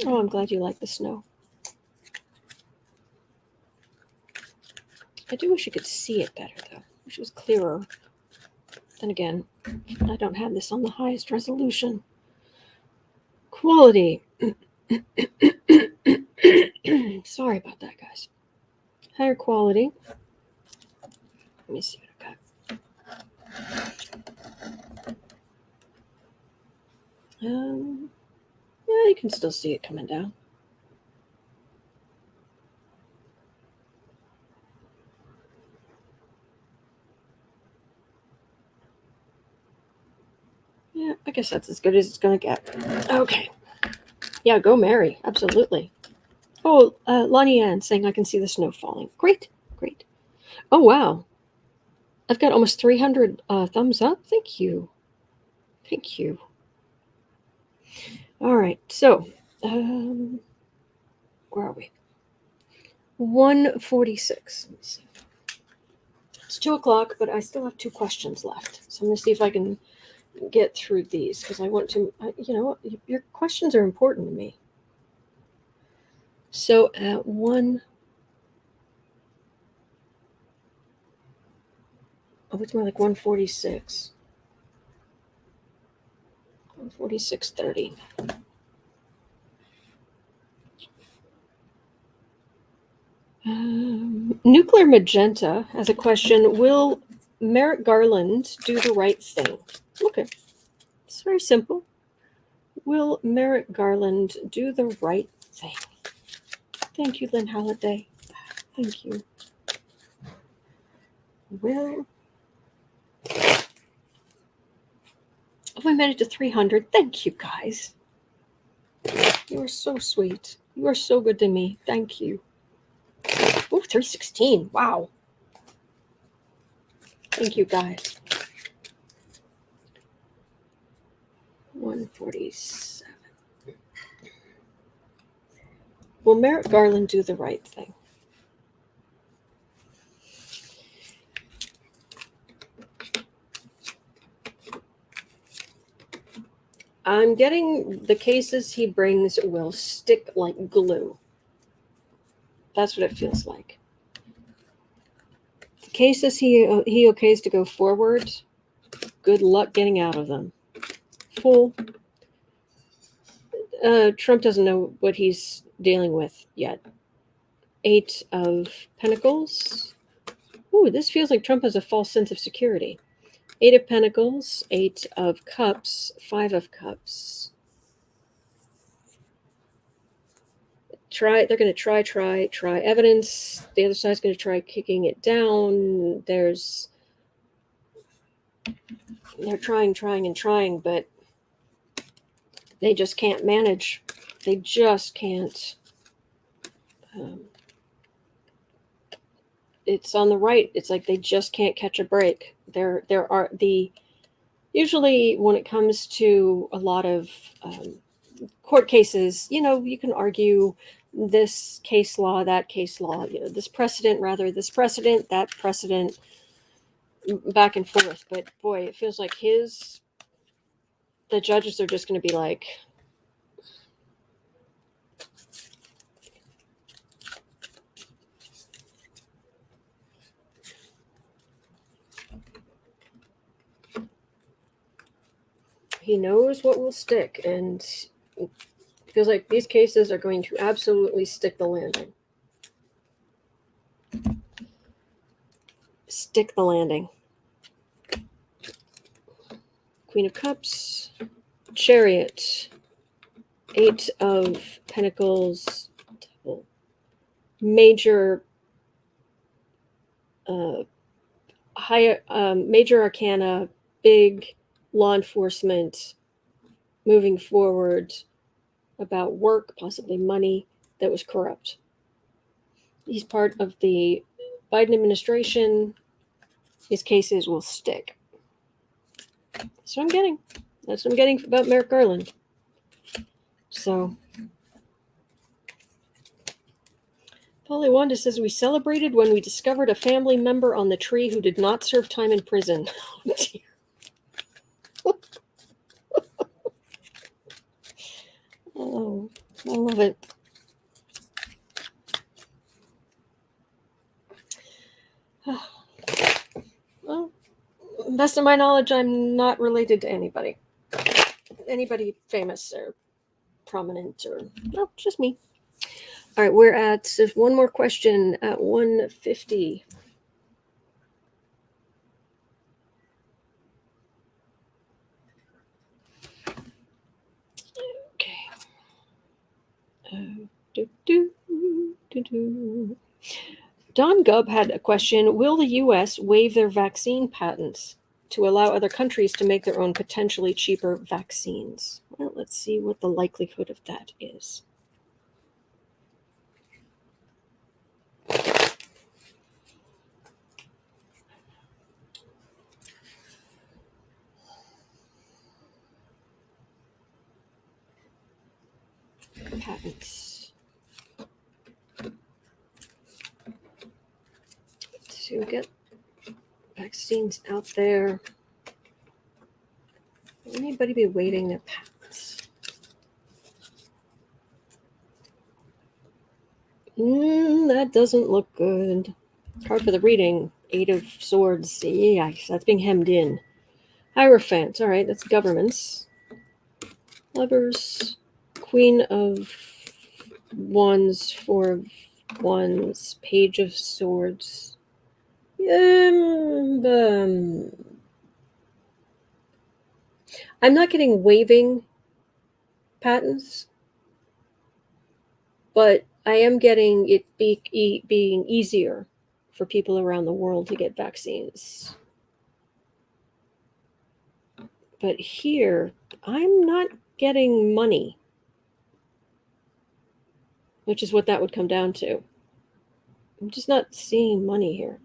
Oh, I'm glad you like the snow. I do wish you could see it better, though. I wish it was clearer. Then again, I don't have this on the highest resolution. Quality. Sorry about that, guys. Higher quality. Let me see what I got. Yeah, you can still see it coming down. Yeah, I guess that's as good as it's going to get. Okay. Yeah, go Mary. Absolutely. Oh, Lonnie Ann saying I can see the snow falling. Great. Great. Oh, wow. I've got almost 300 thumbs up. Thank you. Thank you. All right. So, where are we? 1:46. Let me see. It's 2 o'clock, but I still have 2 questions left. So I'm going to see if I can get through these because I want to, your questions are important to me. So at 1, it's more like 1:46. 1:46:30. Nuclear Magenta has a question. Will Merrick Garland do the right thing? Okay. It's very simple. Will Merrick Garland do the right thing? Thank you, Lynn Halliday. Thank you. Will. Oh, we made it to 300. Thank you, guys. You are so sweet. You are so good to me. Thank you. Oh, 316. Wow. Thank you, guys. 147. Will Merrick Garland do the right thing? I'm getting the cases he brings will stick like glue. That's what it feels like. The cases he okays to go forward, good luck getting out of them. Full. Trump doesn't know what he's dealing with yet. 8 of Pentacles. Ooh, this feels like Trump has a false sense of security. 8 of Pentacles, 8 of Cups, 5 of Cups. They're going to try evidence. The other side's going to try kicking it down. They're trying, but they just can't manage. They just can't. It's on the right. It's like they just can't catch a break. Usually when it comes to a lot of court cases, you can argue this case law, that case law, this precedent, that precedent, back and forth. But boy, it feels like the judges are just going to be like, he knows what will stick, and it feels like these cases are going to absolutely stick the landing. Stick the landing. Queen of Cups, Chariot, 8 of Pentacles, Devil. Major major arcana, big law enforcement moving forward about work, possibly money that was corrupt. He's part of the Biden administration. His cases will stick. That's what I'm getting. That's what I'm getting about Merrick Garland. So, Polly Wanda says, we celebrated when we discovered a family member on the tree who did not serve time in prison. Oh, dear. Oh, I love it. Well, best of my knowledge, I'm not related to anybody famous or prominent, or no, just me. All right, there's one more question at 150. Don Gubb had a question. Will the U.S. waive their vaccine patents to allow other countries to make their own potentially cheaper vaccines? Well, let's see what the likelihood of that is. Patents. To get vaccines out there. Will anybody be waiving their patents? That doesn't look good. Card for the reading. 8 of Swords. Yikes, that's being hemmed in. Hierophant. All right, that's governments. Lovers. Queen of Wands. 4 of Wands. Page of Swords. I'm not getting waiving patents, but I am getting it being easier for people around the world to get vaccines. But here, I'm not getting money, which is what that would come down to. I'm just not seeing money here.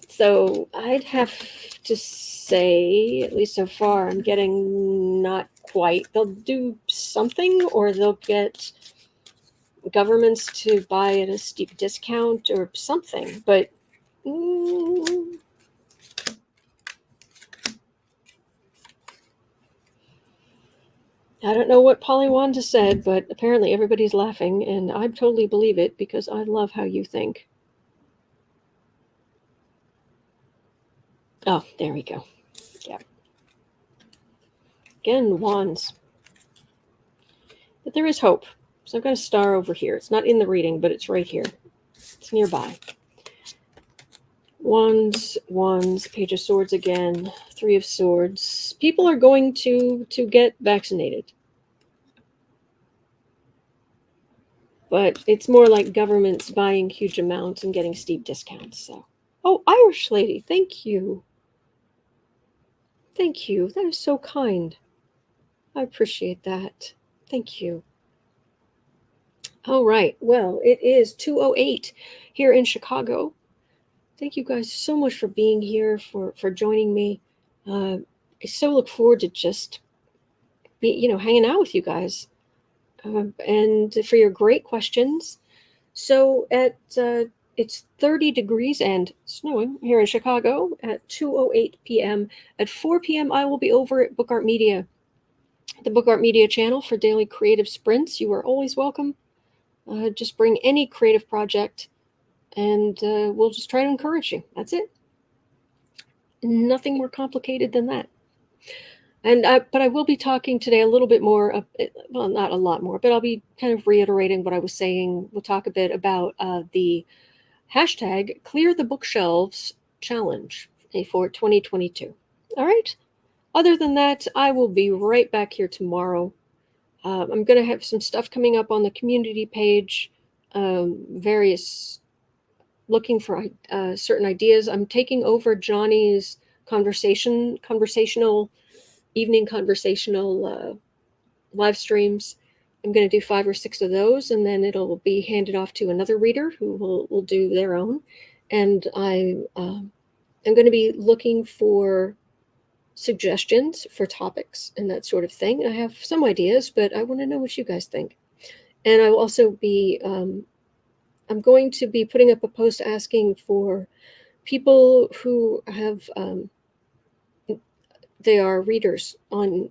So I'd have to say, at least so far, I'm getting not quite. They'll do something, or they'll get governments to buy at a steep discount or something. But I don't know what Polly Wanda said, but apparently everybody's laughing, and I totally believe it because I love how you think. Oh, there we go. Yeah. Again, wands. But there is hope. So I've got a star over here. It's not in the reading, but it's right here. It's nearby. Wands, Page of Swords again, 3 of Swords. People are going to get vaccinated. But it's more like governments buying huge amounts and getting steep discounts. So, oh, Irish lady, thank you. Thank you. That is so kind. I appreciate that. Thank you. All right. Well, it is 2:08 here in Chicago. Thank you guys so much for being here, for joining me. I so look forward to just hanging out with you guys, and for your great questions. So it's 30 degrees and snowing here in Chicago at 2:08 p.m. At 4 p.m. I will be over at Book Art Media, the Book Art Media channel, for daily creative sprints. You are always welcome. Just bring any creative project, and we'll just try to encourage you. That's it. Nothing more complicated than that. But I will be talking today a little bit more, well, not a lot more, but I'll be kind of reiterating what I was saying. We'll talk a bit about the hashtag Clear the Bookshelves Challenge for 2022. All right. Other than that, I will be right back here tomorrow. I'm going to have some stuff coming up on the community page, looking for certain ideas. I'm taking over Johnny's conversational live streams. I'm going to do 5 or 6 of those, and then it'll be handed off to another reader who will do their own. And I'm going to be looking for suggestions for topics and that sort of thing. I have some ideas, but I want to know what you guys think. And I will also be, I'm going to be putting up a post asking for people who have, they are readers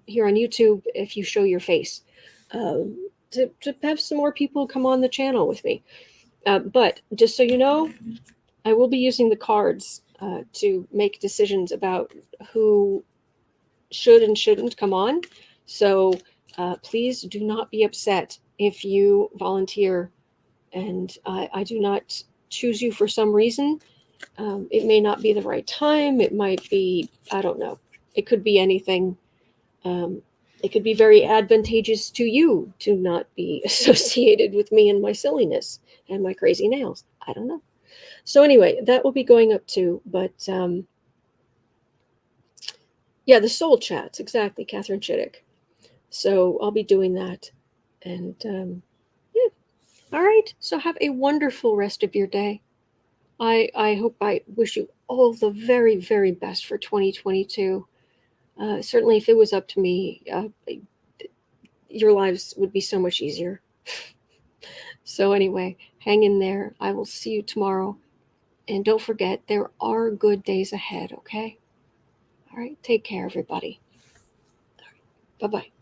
here on YouTube, if you show your face, to have some more people come on the channel with me. But just so you know, I will be using the cards to make decisions about who should and shouldn't come on. So please do not be upset if you volunteer and I do not choose you for some reason. It may not be the right time. It might be, I don't know. It could be anything. it could be very advantageous to you to not be associated with me and my silliness and my crazy nails. I don't know. So anyway, that will be going up too. But yeah, the soul chats, exactly, Catherine Chittick. So I'll be doing that. And yeah, all right. So have a wonderful rest of your day. I hope, I wish you all the very, very best for 2022. Certainly, if it was up to me, your lives would be so much easier. So anyway, hang in there. I will see you tomorrow. And don't forget, there are good days ahead, okay? All right, take care, everybody. Bye-bye.